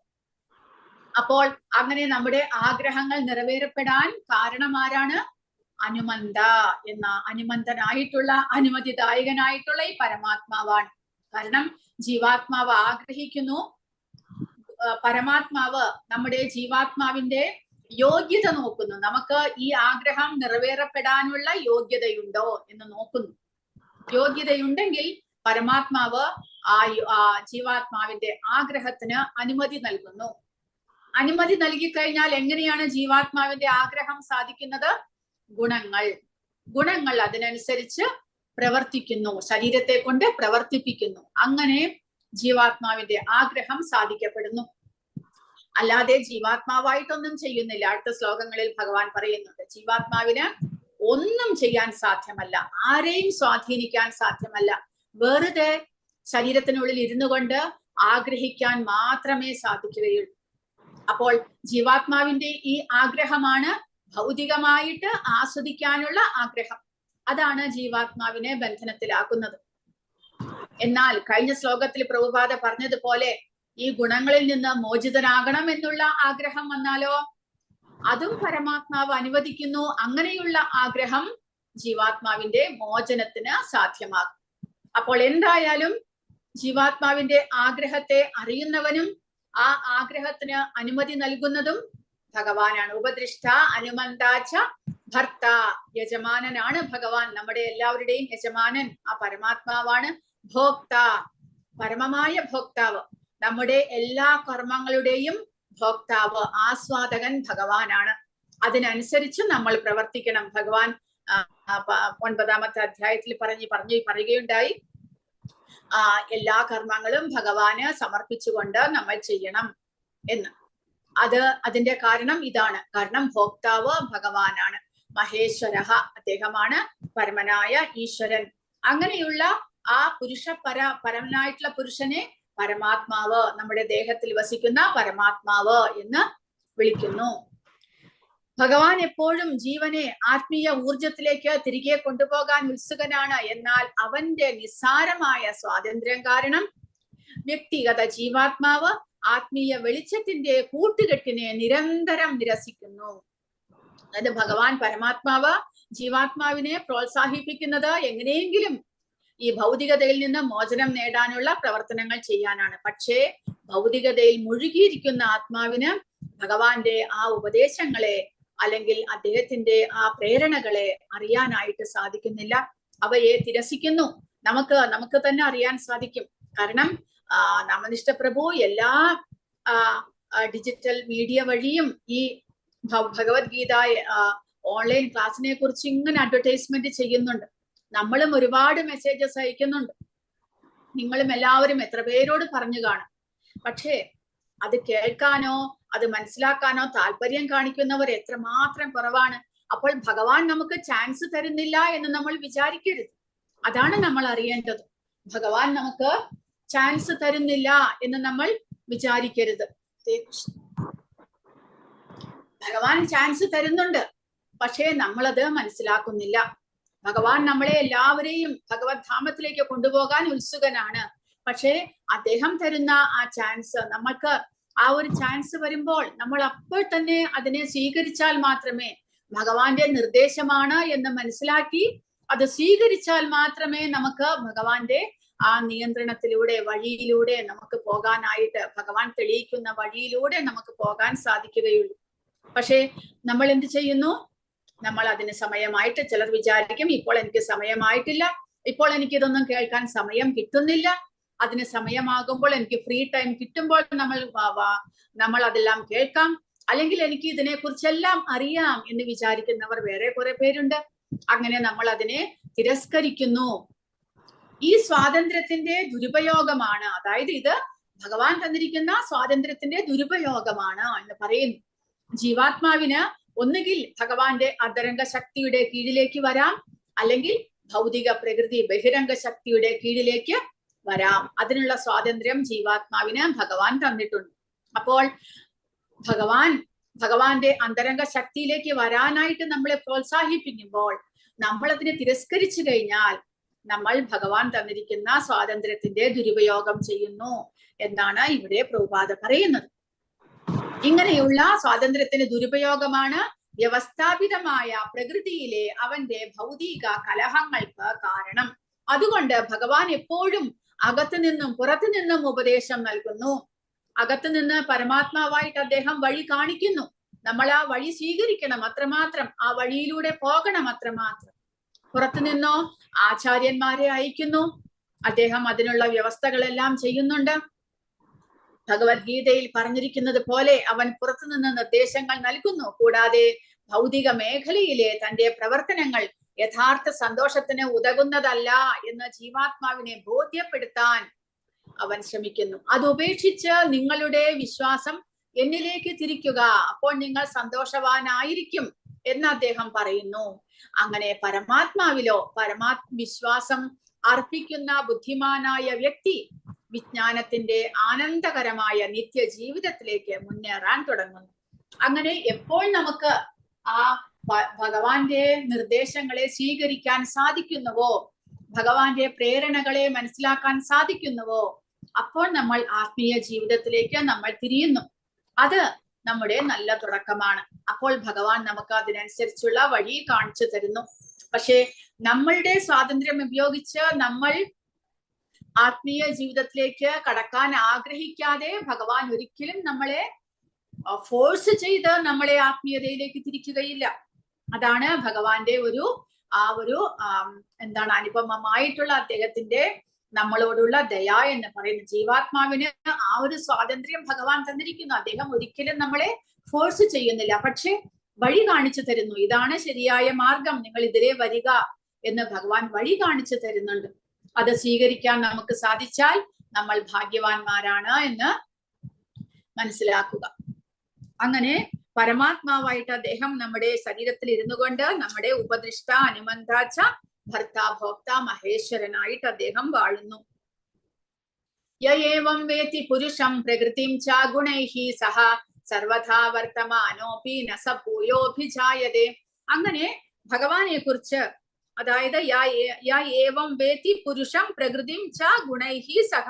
അപ്പോൾ അങ്ങനെ നമ്മുടെ ആഗ്രഹങ്ങൾ നിറവേറപ്പെടാൻ കാരണം ആരാണ്? അനുമന്ത എന്ന അനുമന്തനായിട്ടുള്ള, അനുമതിദായകനായിട്ടുള്ള ഈ പരമാത്മാവാണ്. കാരണം ജീവാത്മാവ് ആഗ്രഹിക്കുന്നു. പരമാത്മാവ് നമ്മുടെ ജീവാത്മാവിന്റെ യോഗ്യത നോക്കുന്നു. നമുക്ക് ഈ ആഗ്രഹം നിറവേറപ്പെടാനുള്ള യോഗ്യതയുണ്ടോ എന്ന് നോക്കുന്നു. യോഗ്യതയുണ്ടെങ്കിൽ പരമാത്മാവ് ആ ജീവാത്മാവിന്റെ ആഗ്രഹത്തിന് അനുമതി നൽകുന്നു. അനുമതി നൽകിക്കഴിഞ്ഞാൽ എങ്ങനെയാണ് ജീവാത്മാവിന്റെ ആഗ്രഹം സാധിക്കുന്നത്? ഗുണങ്ങൾ അതിനനുസരിച്ച് പ്രവർത്തിക്കുന്നു, ശരീരത്തെ കൊണ്ട് പ്രവർത്തിപ്പിക്കുന്നു. അങ്ങനെ ജീവാത്മാവിന്റെ ആഗ്രഹം സാധിക്കപ്പെടുന്നു. അല്ലാതെ ജീവാത്മാവായിട്ടൊന്നും ചെയ്യുന്നില്ല. അടുത്ത ശ്ലോകങ്ങളിൽ ഭഗവാൻ പറയുന്നുണ്ട്, ജീവാത്മാവിന് ഒന്നും ചെയ്യാൻ സാധ്യമല്ല, ആരെയും സ്വാധീനിക്കാൻ സാധ്യമല്ല. വെറുതെ ശരീരത്തിനുള്ളിൽ ഇരുന്നു കൊണ്ട് ആഗ്രഹിക്കാൻ മാത്രമേ സാധിക്കുകയുള്ളൂ. അപ്പോൾ ജീവാത്മാവിന്റെ ഈ ആഗ്രഹമാണ് ഭൗതികമായിട്ട് ആസ്വദിക്കാനുള്ള ആഗ്രഹം. അതാണ് ജീവാത്മാവിനെ ബന്ധനത്തിലാക്കുന്നത്. എന്നാൽ കഴിഞ്ഞ ശ്ലോകത്തിൽ പ്രഭുപാദ പറഞ്ഞതുപോലെ ഈ ഗുണങ്ങളിൽ നിന്ന് മോചിതനാകണം എന്നുള്ള ആഗ്രഹം വന്നാലോ അതും പരമാത്മാവ് അനുവദിക്കുന്നു. അങ്ങനെയുള്ള ആഗ്രഹം ജീവാത്മാവിന്റെ മോചനത്തിന് സാധ്യമാകും. അപ്പോൾ എന്തായാലും ജീവാത്മാവിന്റെ ആഗ്രഹത്തെ അറിയുന്നവനും ആ ആഗ്രഹത്തിന് അനുമതി നൽകുന്നതും ഭഗവാനാണ്. ഉപദൃഷ്ട അനുമന്താച്ച ഭർത്ത, യജമാനനാണ് ഭഗവാൻ. നമ്മുടെ എല്ലാവരുടെയും യജമാനൻ ആ പരമാത്മാവാണ്. ഭോക്ത, പരമമായ ഭോക്താവ്, നമ്മുടെ എല്ലാ കർമ്മങ്ങളുടെയും ഭോക്താവ്, ആസ്വാദകൻ ഭഗവാനാണ്. അതിനനുസരിച്ച് നമ്മൾ പ്രവർത്തിക്കണം. ഭഗവാൻ 9ാമത്തെ അധ്യായത്തിൽ പറയുകയുണ്ടായി, എല്ലാ കർമ്മങ്ങളും ഭഗവാന് സമർപ്പിച്ചുകൊണ്ട് നമ്മൾ ചെയ്യണം എന്ന്. അതിന്റെ കാരണം ഇതാണ്. കാരണം ഭോക്താവ് ഭഗവാനാണ്. മഹേശ്വര, അദ്ദേഹമാണ് പരമനായ ഈശ്വരൻ. അങ്ങനെയുള്ള ആ പരമനായിട്ടുള്ള പുരുഷനെ പരമാത്മാവ്, നമ്മുടെ ദേഹത്തിൽ വസിക്കുന്ന പരമാത്മാവ് എന്ന് വിളിക്കുന്നു. ഭഗവാൻ എപ്പോഴും ജീവനെ ആത്മീയ ഊർജത്തിലേക്ക് തിരികെ കൊണ്ടുപോകാൻ ഉത്സുകനാണ്. എന്നാൽ അവന്റെ നിസ്സാരമായ സ്വാതന്ത്ര്യം കാരണം വ്യക്തിഗത ജീവാത്മാവ് ആത്മീയ വെളിച്ചത്തിന്റെ കൂട്ടുകെട്ടിനെ നിരന്തരം നിരസിക്കുന്നു. അതായത് ഭഗവാൻ പരമാത്മാവ് ജീവാത്മാവിനെ പ്രോത്സാഹിപ്പിക്കുന്നത് എങ്ങനെയെങ്കിലും ഈ ഭൗതികതയിൽ നിന്ന് മോചനം നേടാനുള്ള പ്രവർത്തനങ്ങൾ ചെയ്യാനാണ്. പക്ഷേ ഭൗതികതയിൽ മുഴുകിയിരിക്കുന്ന ആത്മാവിന് ഭഗവാന്റെ ആ ഉപദേശങ്ങളെ അല്ലെങ്കിൽ അദ്ദേഹത്തിന്റെ ആ പ്രേരണകളെ അറിയാനായിട്ട് സാധിക്കുന്നില്ല. അവയെ തിരസിക്കുന്നു. നമുക്ക് തന്നെ അറിയാൻ സാധിക്കും. കാരണം നാമനിഷ്ഠ പ്രഭു എല്ലാ ഡിജിറ്റൽ മീഡിയ വഴിയും ഈ ഭഗവത്ഗീത ഓൺലൈൻ ക്ലാസ്സിനെ കുറിച്ച് ഇങ്ങനെ അഡ്വർടൈസ്മെന്റ് ചെയ്യുന്നുണ്ട്. നമ്മളും ഒരുപാട് മെസ്സേജസ് അയക്കുന്നുണ്ട്. നിങ്ങളും എല്ലാവരും എത്ര പേരോട് പറഞ്ഞു കാണും. പക്ഷേ അത് കേൾക്കാനോ അത് മനസ്സിലാക്കാനോ താല്പര്യം കാണിക്കുന്നവർ എത്രമാത്രം കുറവാണ്. അപ്പോൾ ഭഗവാൻ നമുക്ക് ചാൻസ് തരുന്നില്ല എന്ന് നമ്മൾ വിചാരിക്കരുത്. അതാണ് നമ്മൾ അറിയേണ്ടത്. ഭഗവാൻ നമുക്ക് ചാൻസ് തരുന്നില്ല എന്ന് നമ്മൾ വിചാരിക്കരുത്. ഭഗവാൻ ചാൻസ് തരുന്നുണ്ട്, പക്ഷേ നമ്മളത് മനസ്സിലാക്കുന്നില്ല. ഭഗവാൻ നമ്മളെ എല്ലാവരെയും ഭഗവത് ധാമത്തിലേക്ക് കൊണ്ടുപോകാൻ ഉത്സുകനാണ്. പക്ഷേ അദ്ദേഹം തരുന്ന ആ ചാൻസ്, നമുക്ക് ആ ഒരു ചാൻസ് വരുമ്പോൾ നമ്മൾ അപ്പോൾ തന്നെ അതിനെ സ്വീകരിച്ചാൽ മാത്രമേ, ഭഗവാന്റെ നിർദ്ദേശമാണ് എന്ന് മനസ്സിലാക്കി അത് സ്വീകരിച്ചാൽ മാത്രമേ നമുക്ക് ഭഗവാന്റെ ആ നിയന്ത്രണത്തിലൂടെ, വഴിയിലൂടെ നമുക്ക് പോകാനായിട്ട്, ഭഗവാൻ തെളിയിക്കുന്ന വഴിയിലൂടെ നമുക്ക് പോകാൻ സാധിക്കുകയുള്ളൂ. പക്ഷേ നമ്മൾ എന്ത് ചെയ്യുന്നു? നമ്മൾ അതിന് സമയമായിട്ട്, ചിലർ വിചാരിക്കും ഇപ്പോൾ എനിക്ക് സമയമായിട്ടില്ല, ഇപ്പോൾ എനിക്ക് ഇതൊന്നും കേൾക്കാൻ സമയം കിട്ടുന്നില്ല, അതിന് സമയമാകുമ്പോൾ, എനിക്ക് ഫ്രീ ടൈം കിട്ടുമ്പോൾ നമ്മൾ അതെല്ലാം കേൾക്കാം. അല്ലെങ്കിൽ എനിക്ക് ഇതിനെ കുറിച്ചെല്ലാം അറിയാം എന്ന് വിചാരിക്കുന്നവർ വേറെ കുറെ പേരുണ്ട്. അങ്ങനെ നമ്മൾ അതിനെ തിരസ്കരിക്കുന്നു. ഈ സ്വാതന്ത്ര്യത്തിന്റെ ദുരുപയോഗമാണ്, അതായത് ഇത് ഭഗവാൻ തന്നിരിക്കുന്ന സ്വാതന്ത്ര്യത്തിന്റെ ദുരുപയോഗമാണ് എന്ന് പറയുന്നു. ജീവാത്മാവിന് ഒന്നുകിൽ ഭഗവാന്റെ അന്തരംഗ ശക്തിയുടെ കീഴിലേക്ക് വരാം, അല്ലെങ്കിൽ ഭൗതിക പ്രകൃതി ബഹിരംഗ ശക്തിയുടെ കീഴിലേക്ക് വരാം. അതിനുള്ള സ്വാതന്ത്ര്യം ജീവാത്മാവിന് ഭഗവാൻ തന്നിട്ടുണ്ട്. അപ്പോൾ ഭഗവാന്റെ അന്തരംഗ ശക്തിയിലേക്ക് വരാനായിട്ട് നമ്മളെ പ്രോത്സാഹിപ്പിക്കുമ്പോൾ നമ്മൾ അതിനെ തിരസ്കരിച്ചു കഴിഞ്ഞാൽ നമ്മൾ ഭഗവാൻ തന്നിരിക്കുന്ന സ്വാതന്ത്ര്യത്തിന്റെ ദുരുപയോഗം ചെയ്യുന്നു എന്നാണ് ഇവിടെ പ്രഭുപാദ പറയുന്നത്. ഇങ്ങനെയുള്ള സ്വാതന്ത്ര്യത്തിന് ദുരുപയോഗമാണ് വ്യവസ്ഥാപിതമായ പ്രകൃതിയിലെ അവന്റെ ഭൗതിക കലഹങ്ങൾക്ക് കാരണം. അതുകൊണ്ട് ഭഗവാൻ എപ്പോഴും അകത്തു നിന്നും പുറത്തു നിന്നും ഉപദേശം നൽകുന്നു. അകത്തു നിന്ന് പരമാത്മാവായിട്ട് അദ്ദേഹം വഴി കാണിക്കുന്നു. നമ്മൾ ആ വഴി സ്വീകരിക്കണം അത്രമാത്രം, ആ വഴിയിലൂടെ പോകണം അത്രമാത്രം. പുറത്തു നിന്നോ ആചാര്യന്മാരെ അയക്കുന്നു, അദ്ദേഹം അതിനുള്ള വ്യവസ്ഥകളെല്ലാം ചെയ്യുന്നുണ്ട്. ഭഗവത്ഗീതയിൽ പറഞ്ഞിരിക്കുന്നത് പോലെ അവൻ പുറത്തുനിന്ന് നിർദ്ദേശങ്ങൾ നൽകുന്നു. കൂടാതെ ഭൗതിക മേഖലയിലെ തന്റെ പ്രവർത്തനങ്ങൾ യഥാർത്ഥ സന്തോഷത്തിന് ഉതകുന്നതല്ല എന്ന് ജീവാത്മാവിനെ ബോധ്യപ്പെടുത്താൻ അവൻ ശ്രമിക്കുന്നു. അത് ഉപേക്ഷിച്ച് നിങ്ങളുടെ വിശ്വാസം എന്നിലേക്ക് തിരിക്കുക, അപ്പോൾ നിങ്ങൾ സന്തോഷവാനായിരിക്കും എന്ന് അദ്ദേഹം പറയുന്നു. അങ്ങനെ പരമാത്മാവിലോ വിശ്വാസം അർപ്പിക്കുന്ന ബുദ്ധിമാനായ വ്യക്തി വിജ്ഞാനത്തിന്റെ ആനന്ദകരമായ നിത്യ ജീവിതത്തിലേക്ക് മുന്നേറാൻ തുടങ്ങുന്നു. അങ്ങനെ എപ്പോൾ നമുക്ക് ആ ഭഗവാന്റെ നിർദ്ദേശങ്ങളെ സ്വീകരിക്കാൻ സാധിക്കുന്നുവോ, ഭഗവാന്റെ പ്രേരണകളെ മനസ്സിലാക്കാൻ സാധിക്കുന്നുവോ, അപ്പോൾ നമ്മൾ ആത്മീയ ജീവിതത്തിലേക്ക് നമ്മൾ തിരിയുന്നു. അത് നമ്മുടെ നല്ല തുടക്കമാണ്. അപ്പോൾ ഭഗവാൻ നമുക്ക് അതിനനുസരിച്ചുള്ള വഴി കാണിച്ചു തരുന്നു. പക്ഷെ നമ്മളുടെ സ്വാതന്ത്ര്യം ഉപയോഗിച്ച് നമ്മൾ ആത്മീയ ജീവിതത്തിലേക്ക് കടക്കാൻ ആഗ്രഹിക്കാതെ ഭഗവാൻ ഒരിക്കലും നമ്മളെ ഫോഴ്സ് ചെയ്ത് നമ്മളെ ആത്മീയതയിലേക്ക് തിരിക്കുകയില്ല. അതാണ് ഭഗവാന്റെ ഒരു അനുപമമായിട്ടുള്ള അദ്ദേഹത്തിന്റെ നമ്മളോടുള്ള ദയ എന്ന് പറയുന്നത്. ജീവാത്മാവിന് ആ ഒരു സ്വാതന്ത്ര്യം ഭഗവാൻ തന്നിരിക്കുന്നു. അദ്ദേഹം ഒരിക്കലും നമ്മളെ ഫോഴ്സ് ചെയ്യുന്നില്ല, പക്ഷെ വഴി കാണിച്ചു തരുന്നു. ഇതാണ് ശരിയായ മാർഗം, നിങ്ങൾ ഇതിലെ വരിക എന്ന് ഭഗവാൻ വഴി കാണിച്ചു തരുന്നുണ്ട്. അത് സ്വീകരിക്കാൻ നമുക്ക് സാധിച്ചാൽ നമ്മൾ ഭാഗ്യവാന്മാരാണ് എന്ന് മനസ്സിലാക്കുക. അങ്ങനെ പരമാത്മാവായിട്ട് അദ്ദേഹം നമ്മുടെ ശരീരത്തിൽ ഇരുന്നു കൊണ്ട് നമ്മുടെ ഉപദിഷ്ട അനുമന്താച്ച ഭർത്ത ഭോക്ത മഹേശ്വരനായിട്ട് അദ്ദേഹം വാഴുന്നു. യേവം വേത്തി പുരുഷം പ്രകൃതിം ച ഗുണൈഹി സഹ സർവഥാ വർത്തമാനോപി ന സ ഭൂയോഭിജായതേ. അങ്ങനെ ഭഗവാനെ കുറിച്ച്, അതായത് ഏവം വേത്തി പുരുഷം പ്രകൃതിം ച ഗുണൈഹി സഹ,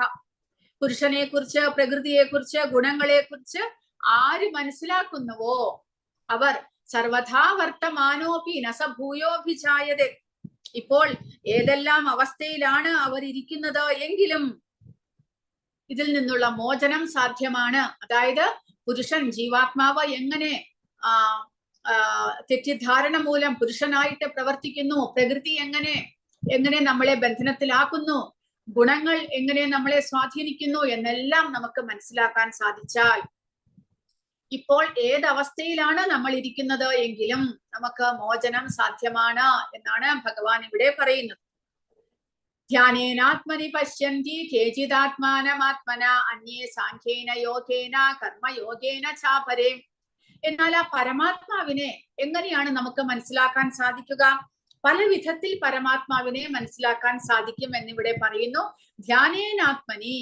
പുരുഷനെ കുറിച്ച് പ്രകൃതിയെ കുറിച്ച് ഗുണങ്ങളെ കുറിച്ച് ആര് മനസ്സിലാക്കുന്നുവോ അവർ സർവഥാ വർത്തമാനോപി ന സ ഭൂയോഭിജായതേ. ഇപ്പോൾ ഏതെല്ലാം അവസ്ഥയിലാണ് അവർ ഇരിക്കുന്നത് എങ്കിലും ഇതിൽ നിന്നുള്ള മോചനം സാധ്യമാണ്. അതായത് പുരുഷൻ ജീവാത്മാവ് എങ്ങനെ തെറ്റിദ്ധാരണ മൂലം പുരുഷനായിട്ട് പ്രവർത്തിക്കുന്നു, പ്രകൃതി എങ്ങനെ നമ്മളെ ബന്ധനത്തിലാക്കുന്നു, ഗുണങ്ങൾ എങ്ങനെ നമ്മളെ സ്വാധീനിക്കുന്നു എന്നെല്ലാം നമുക്ക് മനസ്സിലാക്കാൻ സാധിച്ചാൽ ഇപ്പോൾ ഏതവസ്ഥയിലാണ് നമ്മൾ ഇരിക്കുന്നത് എങ്കിലും നമുക്ക് മോചനം സാധ്യമാണ് എന്നാണ് ഭഗവാൻ ഇവിടെ പറയുന്നത്. ധ്യാനേനാത്മനി പശ്യന്തി കേചിദാത്മാനമാത്മന അന്യേ സാഖ്യേന യോഗേന കർമ്മയോഗേന ചാപരേ. എന്നാൽ ആ പരമാത്മാവിനെ എങ്ങനെയാണ് നമുക്ക് മനസ്സിലാക്കാൻ സാധിക്കുക? പല വിധത്തിൽ പരമാത്മാവിനെ മനസ്സിലാക്കാൻ സാധിക്കും എന്നിവിടെ പറയുന്നു. ധ്യാനേനാത്മനി,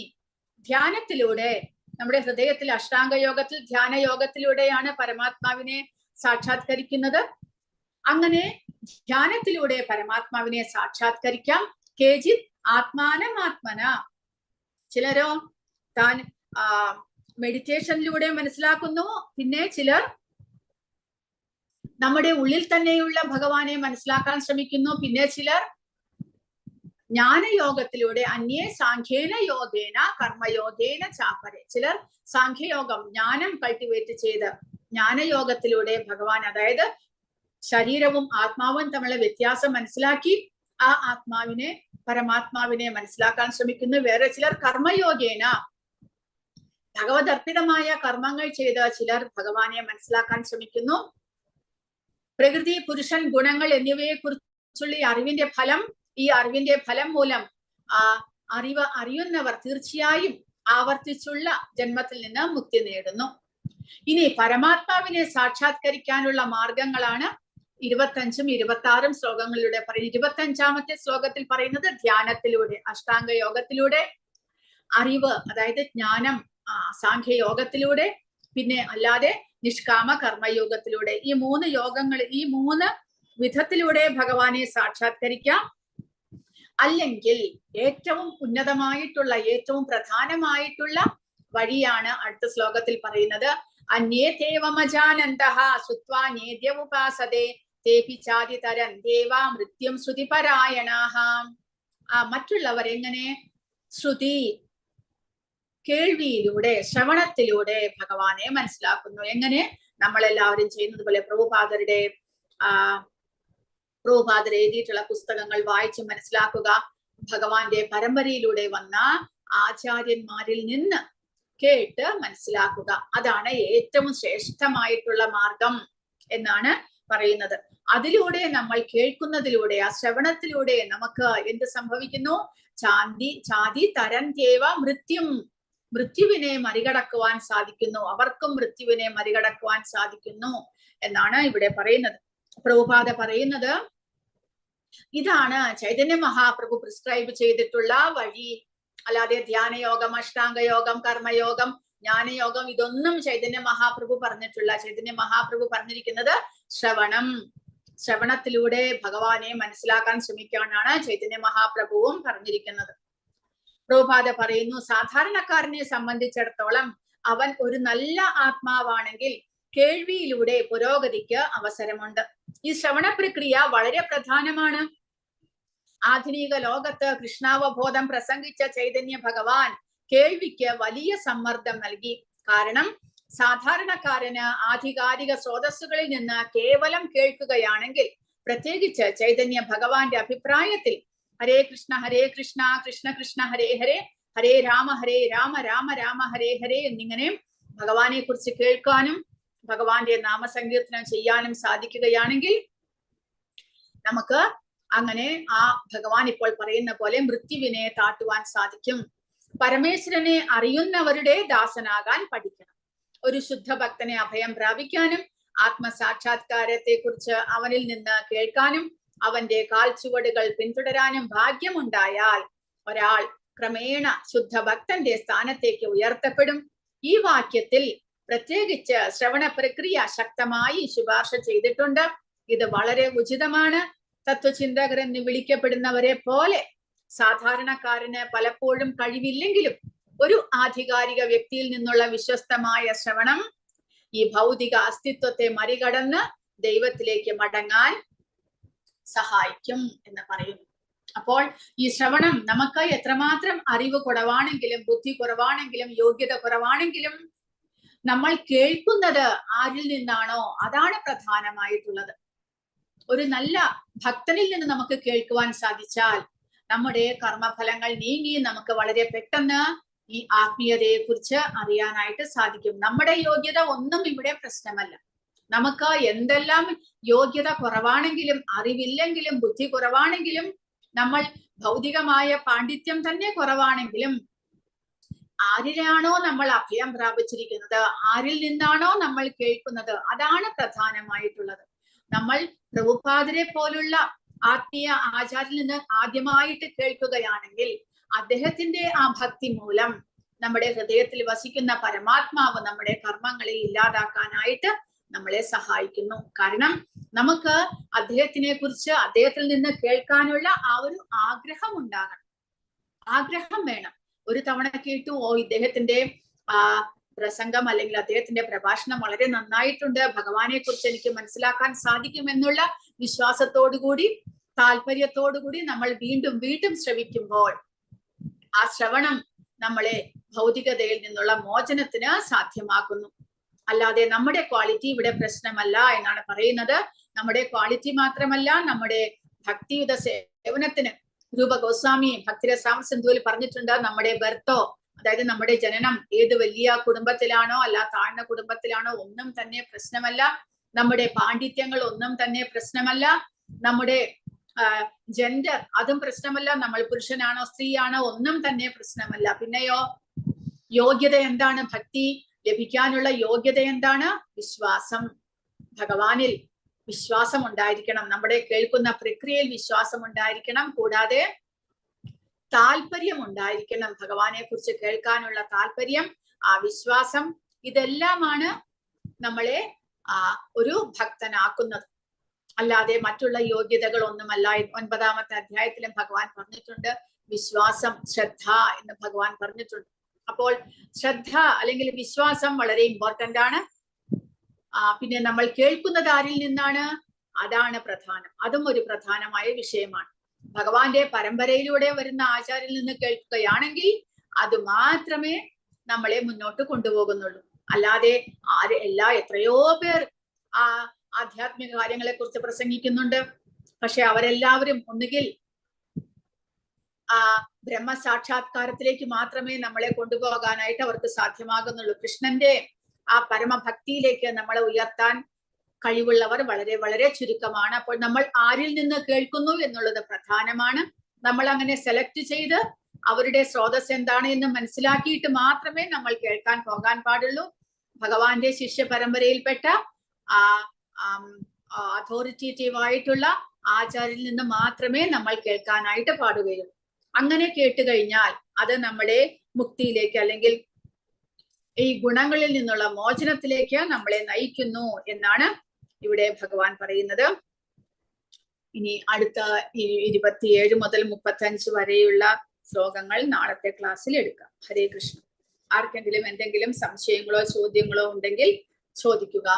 ധ്യാനത്തിലൂടെ, നമ്മുടെ ഹൃദയത്തിൽ അഷ്ടാംഗയോഗത്തിൽ ധ്യാനയോഗത്തിലൂടെയാണ് പരമാത്മാവിനെ സാക്ഷാത്കരിക്കുന്നത്. അങ്ങനെ ധ്യാനത്തിലൂടെ പരമാത്മാവിനെ സാക്ഷാത്കരിക്കാം. കേചിത് ആത്മാനമാത്മന, ചിലരോ താൻ മെഡിറ്റേഷനിലൂടെ മനസ്സിലാക്കുന്നു, പിന്നെ ചിലർ നമ്മുടെ ഉള്ളിൽ തന്നെയുള്ള ഭഗവാനെ മനസ്സിലാക്കാൻ ശ്രമിക്കുന്നു, പിന്നെ ചിലർ ജ്ഞാനയോഗത്തിലൂടെ അന്യേ സാഖ്യേന യോഗേന കർമ്മയോഗേന ചാപരെ, ചിലർ സാഖ്യയോഗം ജ്ഞാനം കൾട്ടിവേറ്റ് ചെയ്ത് ജ്ഞാനയോഗത്തിലൂടെ ഭഗവാൻ, അതായത് ശരീരവും ആത്മാവും തമ്മിലുള്ള വ്യത്യാസം മനസ്സിലാക്കി ആ ആത്മാവിനെ പരമാത്മാവിനെ മനസ്സിലാക്കാൻ ശ്രമിക്കുന്നു. വേറെ ചിലർ കർമ്മയോഗേന, ഭഗവദർപ്പിതമായ കർമ്മങ്ങൾ ചെയ്ത് ചിലർ ഭഗവാനെ മനസ്സിലാക്കാൻ ശ്രമിക്കുന്നു. പ്രകൃതി, പുരുഷൻ, ഗുണങ്ങൾ എന്നിവയെ കുറിച്ചുള്ള ഈ അറിവിന്റെ ഫലം മൂലം അറിയുന്നവർ തീർച്ചയായും ആവർത്തിച്ചുള്ള ജന്മത്തിൽ നിന്ന് മുക്തി നേടുന്നു. ഇനി പരമാത്മാവിനെ സാക്ഷാത്കരിക്കാനുള്ള മാർഗങ്ങളാണ് 25ഉം 26ഉം ശ്ലോകങ്ങളിലൂടെ പറയുന്നത്. 25ാമത്തെ ശ്ലോകത്തിൽ പറയുന്നത് ധ്യാനത്തിലൂടെ, അഷ്ടാംഗ യോഗത്തിലൂടെ, അറിവ് അതായത് ജ്ഞാനം സാഖ്യയോഗത്തിലൂടെ, പിന്നെ അല്ലാതെ നിഷ്കാമ കർമ്മയോഗത്തിലൂടെ. ഈ 3 വിധത്തിലൂടെ ഭഗവാനെ സാക്ഷാത്കരിക്കാം. അല്ലെങ്കിൽ ഏറ്റവും ഉന്നതമായിട്ടുള്ള, ഏറ്റവും പ്രധാനമായിട്ടുള്ള വഴിയാണ് അടുത്ത ശ്ലോകത്തിൽ പറയുന്നത്. അന്യേതേവമജാനന്തഃ ശ്രുത്വാ നേദ്യമുപാസതേ തേപി ചാതിതരൻ ദേവാ മൃത്യും ശ്രുതിപരായണാഃ. മറ്റുള്ളവർ എങ്ങനെ? ശ്രുതി, കേൾവിയിലൂടെ, ശ്രവണത്തിലൂടെ ഭഗവാനെ മനസ്സിലാക്കുന്നു. എങ്ങനെ? നമ്മളെല്ലാവരും ചെയ്യുന്നത് പോലെ പ്രഭുപാദർ എഴുതിയിട്ടുള്ള പുസ്തകങ്ങൾ വായിച്ച് മനസ്സിലാക്കുക. ഭഗവാന്റെ പരമ്പരയിലൂടെ വന്ന ആചാര്യന്മാരിൽ നിന്ന് കേട്ട് മനസ്സിലാക്കുക. അതാണ് ഏറ്റവും ശ്രേഷ്ഠമായിട്ടുള്ള മാർഗം എന്നാണ് പറയുന്നത്. അതിലൂടെ നമ്മൾ കേൾക്കുന്നതിലൂടെ, ആ ശ്രവണത്തിലൂടെ നമുക്ക് എന്ത് സംഭവിക്കുന്നു? ചാതി തരം ദേവ മൃത്യുവിനെ മറികടക്കുവാൻ സാധിക്കുന്നു. അവർക്കും മൃത്യുവിനെ മറികടക്കുവാൻ സാധിക്കുന്നു എന്നാണ് ഇവിടെ പറയുന്നത്. പ്രഭുപാദ പറയുന്നത് ഇതാണ് ചൈതന്യ മഹാപ്രഭു പ്രിസ്ക്രൈബ് ചെയ്തിട്ടുള്ള വഴി. അല്ലാതെ ധ്യാനയോഗം, അഷ്ടാംഗയോഗം, കർമ്മയോഗം, ജ്ഞാനയോഗം ഇതൊന്നും ചൈതന്യ മഹാപ്രഭു പറഞ്ഞിട്ടുള്ള. ചൈതന്യ മഹാപ്രഭു പറഞ്ഞിരിക്കുന്നത് ശ്രവണത്തിലൂടെ ഭഗവാനെ മനസ്സിലാക്കാൻ ശ്രമിക്കാനാണ് ചൈതന്യ മഹാപ്രഭുവും പറഞ്ഞിരിക്കുന്നത്. പ്രഭുപാദ പറയുന്നു, സാധാരണക്കാരനെ സംബന്ധിച്ചിടത്തോളം അവൻ ഒരു നല്ല ആത്മാവാണെങ്കിൽ കേൾവിയിലൂടെ പുരോഗതിക്ക് അവസരമുണ്ട്. ഈ ശ്രവണ പ്രക്രിയ വളരെ പ്രധാനമാണ്. ആധുനിക ലോകത്ത് കൃഷ്ണാവബോധം പ്രസംഗിച്ച ചൈതന്യ ഭഗവാൻ കേൾവിക്ക് വലിയ സമ്മർദ്ദം നൽകി. കാരണം സാധാരണക്കാരന് ആധികാരിക സ്രോതസ്സുകളിൽ നിന്ന് കേവലം കേൾക്കുകയാണെങ്കിൽ, പ്രത്യേകിച്ച് ചൈതന്യ ഭഗവാന്റെ അഭിപ്രായത്തിൽ ഹരേ കൃഷ്ണ കൃഷ്ണ കൃഷ്ണ ഹരേ ഹരേ, ഹരേ രാമ രാമ രാമ ഹരേ ഹരേ എന്നിങ്ങനെ ഭഗവാനെ കുറിച്ച് കേൾക്കാനും ഭഗവാന്റെ നാമസങ്കീർത്തനം ചെയ്യാനും സാധിക്കുകയാണെങ്കിൽ നമുക്ക് അങ്ങനെ ആ ഭഗവാൻ ഇപ്പോൾ പറയുന്ന പോലെ മൃത്യുവിനെ താട്ടുവാൻ സാധിക്കും. പരമേശ്വരനെ അറിയുന്നവരുടെ ദാസനാകാൻ പഠിക്കണം. ഒരു ശുദ്ധ ഭക്തനെ അഭയം പ്രാപിക്കാനും ആത്മസാക്ഷാത്കാരത്തെ കുറിച്ച് അവനിൽ നിന്ന് കേൾക്കാനും അവന്റെ കാൽച്ചുവടുകൾ പിന്തുടരാനും ഭാഗ്യമുണ്ടായാൽ ഒരാൾ ക്രമേണ ശുദ്ധ ഭക്തന്റെ സ്ഥാനത്തേക്ക് ഉയർത്തപ്പെടും. ഈ വാക്യത്തിൽ പ്രത്യേകിച്ച് ശ്രവണ പ്രക്രിയ ശക്തമായി ശുപാർശ ചെയ്തിട്ടുണ്ട്. ഇത് വളരെ ഉചിതമാണ്. തത്വചിന്തകർ എന്ന് വിളിക്കപ്പെടുന്നവരെ പോലെ സാധാരണക്കാരന് പലപ്പോഴും കഴിവില്ലെങ്കിലും ഒരു ആധികാരിക വ്യക്തിയിൽ നിന്നുള്ള വിശ്വസ്തമായ ശ്രവണം ഈ ഭൗതിക അസ്തിത്വത്തെ മറികടന്ന് ദൈവത്തിലേക്ക് മടങ്ങാൻ സഹായിക്കും എന്ന് പറയുന്നു. അപ്പോൾ ഈ ശ്രവണം നമുക്ക് എത്രമാത്രം അറിവ് കുറവാണെങ്കിലും, ബുദ്ധി കുറവാണെങ്കിലും, യോഗ്യത കുറവാണെങ്കിലും നമ്മൾ കേൾക്കുന്നത് ആരിൽ നിന്നാണോ അതാണ് പ്രധാനമായിട്ടുള്ളത്. ഒരു നല്ല ഭക്തനിൽ നിന്ന് നമുക്ക് കേൾക്കുവാൻ സാധിച്ചാൽ നമ്മുടെ കർമ്മഫലങ്ങൾ നീങ്ങി നമുക്ക് വളരെ പെട്ടെന്ന് ഈ ആത്മീയതയെ കുറിച്ച് അറിയാനായിട്ട് സാധിക്കും. നമ്മുടെ യോഗ്യത ഒന്നും ഇവിടെ പ്രശ്നമല്ല. നമുക്ക് എന്തെല്ലാം യോഗ്യത കുറവാണെങ്കിലും, അറിവില്ലെങ്കിലും, ബുദ്ധി കുറവാണെങ്കിലും, നമ്മൾ ഭൗതികമായ പാണ്ഡിത്യം തന്നെ കുറവാണെങ്കിലും ആരിലാണോ നമ്മൾ അഭയം പ്രാപിച്ചിരിക്കുന്നത്, ആരിൽ നിന്നാണോ നമ്മൾ കേൾക്കുന്നത്, അതാണ് പ്രധാനമായിട്ടുള്ളത്. നമ്മൾ പ്രഭുപാദരെ പോലുള്ള ആത്മീയ ആചാര്യനിൽ നിന്ന് ആദ്യമായിട്ട് കേൾക്കുകയാണെങ്കിൽ അദ്ദേഹത്തിന്റെ ആ ഭക്തി മൂലം നമ്മുടെ ഹൃദയത്തിൽ വസിക്കുന്ന പരമാത്മാവ് നമ്മുടെ കർമ്മങ്ങളെ ഇല്ലാതാക്കാനായിട്ട് നമ്മളെ സഹായിക്കുന്നു. കാരണം നമുക്ക് അദ്ദേഹത്തിനെ കുറിച്ച്, അദ്ദേഹത്തിൽ നിന്ന് കേൾക്കാനുള്ള ആ ഒരു ആഗ്രഹം ഉണ്ടാകണം. ആഗ്രഹം വേണം. ഒരു തവണ കേട്ടു, ഇദ്ദേഹത്തിന്റെ പ്രസംഗം അല്ലെങ്കിൽ അദ്ദേഹത്തിന്റെ പ്രഭാഷണം വളരെ നന്നായിട്ടുണ്ട്, ഭഗവാനെ കുറിച്ച് എനിക്ക് മനസ്സിലാക്കാൻ സാധിക്കുമെന്നുള്ള വിശ്വാസത്തോടുകൂടി, താല്പര്യത്തോടുകൂടി നമ്മൾ വീണ്ടും വീണ്ടും ശ്രവിക്കുമ്പോൾ ആ ശ്രവണം നമ്മളെ ഭൗതികതയിൽ നിന്നുള്ള മോചനത്തിന് സാധ്യമാക്കുന്നു. അല്ലാതെ നമ്മുടെ ക്വാളിറ്റി ഇവിടെ പ്രശ്നമല്ല എന്നാണ് പറയുന്നത്. നമ്മുടെ ക്വാളിറ്റി മാത്രമല്ല, നമ്മുടെ ഭക്തിയുത സേവനത്തിന് രൂപ ഗോസ്വാമി ഭക്തിരസാമ സിന്ധുവിൽ പറഞ്ഞിട്ടുണ്ട്, നമ്മുടെ ബർത്തോ, അതായത് നമ്മുടെ ജനനം ഏത് വലിയ കുടുംബത്തിലാണോ അല്ല താഴ്ന്ന കുടുംബത്തിലാണോ ഒന്നും തന്നെ പ്രശ്നമല്ല. നമ്മുടെ പാണ്ഡിത്യങ്ങൾ ഒന്നും തന്നെ പ്രശ്നമല്ല. നമ്മുടെ ജെൻഡർ അതും പ്രശ്നമല്ല. നമ്മൾ പുരുഷനാണോ സ്ത്രീയാണോ ഒന്നും തന്നെ പ്രശ്നമല്ല. പിന്നെയോ യോഗ്യത എന്താണ്? ഭക്തി ലഭിക്കാനുള്ള യോഗ്യത എന്താണ്? വിശ്വാസം. ഭഗവാനിൽ വിശ്വാസം ഉണ്ടായിരിക്കണം. നമ്മുടെ കേൾക്കുന്ന പ്രക്രിയയിൽ വിശ്വാസം ഉണ്ടായിരിക്കണം. കൂടാതെ താല്പര്യം ഉണ്ടായിരിക്കണം. ഭഗവാനെ കുറിച്ച് കേൾക്കാനുള്ള താല്പര്യം, ആ വിശ്വാസം, ഇതെല്ലാമാണ് നമ്മളെ ഒരു ഭക്തനാക്കുന്നത്. അല്ലാതെ മറ്റുള്ള യോഗ്യതകൾ ഒന്നുമല്ല. 9ാമത്തെ അധ്യായത്തിലും ഭഗവാൻ പറഞ്ഞിട്ടുണ്ട് വിശ്വാസം, ശ്രദ്ധ എന്ന് ഭഗവാൻ പറഞ്ഞിട്ടുണ്ട്. അപ്പോൾ ശ്രദ്ധ അല്ലെങ്കിൽ വിശ്വാസം വളരെ ഇമ്പോർട്ടന്റ് ആണ്. പിന്നെ നമ്മൾ കേൾക്കുന്നത് ആരിൽ നിന്നാണ്? അതാണ് പ്രധാനം. അതും ഒരു പ്രധാനമായ വിഷയമാണ്. ഭഗവാന്റെ പരമ്പരയിലൂടെ വരുന്ന ആചാര്യനിൽ നിന്ന് കേൾക്കുകയാണെങ്കിൽ അത് മാത്രമേ നമ്മളെ മുന്നോട്ട് കൊണ്ടുപോകുന്നുള്ളൂ. അല്ലാതെ എത്രയോ പേർ ആധ്യാത്മിക കാര്യങ്ങളെ കുറിച്ച് പ്രസംഗിക്കുന്നുണ്ട്. പക്ഷെ അവരെല്ലാവരും ഒന്നുകിൽ ബ്രഹ്മസാക്ഷാത്കാരത്തിലേക്ക് മാത്രമേ നമ്മളെ കൊണ്ടുപോകാനായിട്ട് അവർക്ക് സാധ്യമാകുന്നുള്ളൂ. കൃഷ്ണന്റെ ആ പരമഭക്തിയിലേക്ക് നമ്മളെ ഉയർത്താൻ കഴിവുള്ളവർ വളരെ വളരെ ചുരുക്കമാണ്. അപ്പോൾ നമ്മൾ ആരിൽ നിന്ന് കേൾക്കുന്നു എന്നുള്ളത് പ്രധാനമാണ്. നമ്മൾ അങ്ങനെ സെലക്ട് ചെയ്ത് അവരുടെ സ്രോതസ് എന്താണ് എന്ന് മനസ്സിലാക്കിയിട്ട് മാത്രമേ നമ്മൾ കേൾക്കാൻ പോകാൻ പാടുള്ളൂ. ഭഗവാന്റെ ശിഷ്യ പരമ്പരയിൽപ്പെട്ട അതോറിറ്റേറ്റീവ് ആയിട്ടുള്ള ആചാര്യനിൽ നിന്ന് മാത്രമേ നമ്മൾ കേൾക്കാനായിട്ട് പാടുകയുള്ളൂ. അങ്ങനെ കേട്ട് കഴിഞ്ഞാൽ അത് നമ്മുടെ മുക്തിയിലേക്ക് അല്ലെങ്കിൽ ഈ ഗുണങ്ങളിൽ നിന്നുള്ള മോചനത്തിലേക്ക് നമ്മളെ നയിക്കുന്നു എന്നാണ് ഇവിടെ ഭഗവാൻ പറയുന്നത്. ഇനി അടുത്ത 27 മുതൽ 35 വരെയുള്ള ശ്ലോകങ്ങൾ നാളത്തെ ക്ലാസ്സിൽ എടുക്കാം. ഹരേ കൃഷ്ണ. ആർക്കെങ്കിലും എന്തെങ്കിലും സംശയങ്ങളോ ചോദ്യങ്ങളോ ഉണ്ടെങ്കിൽ ചോദിക്കുക.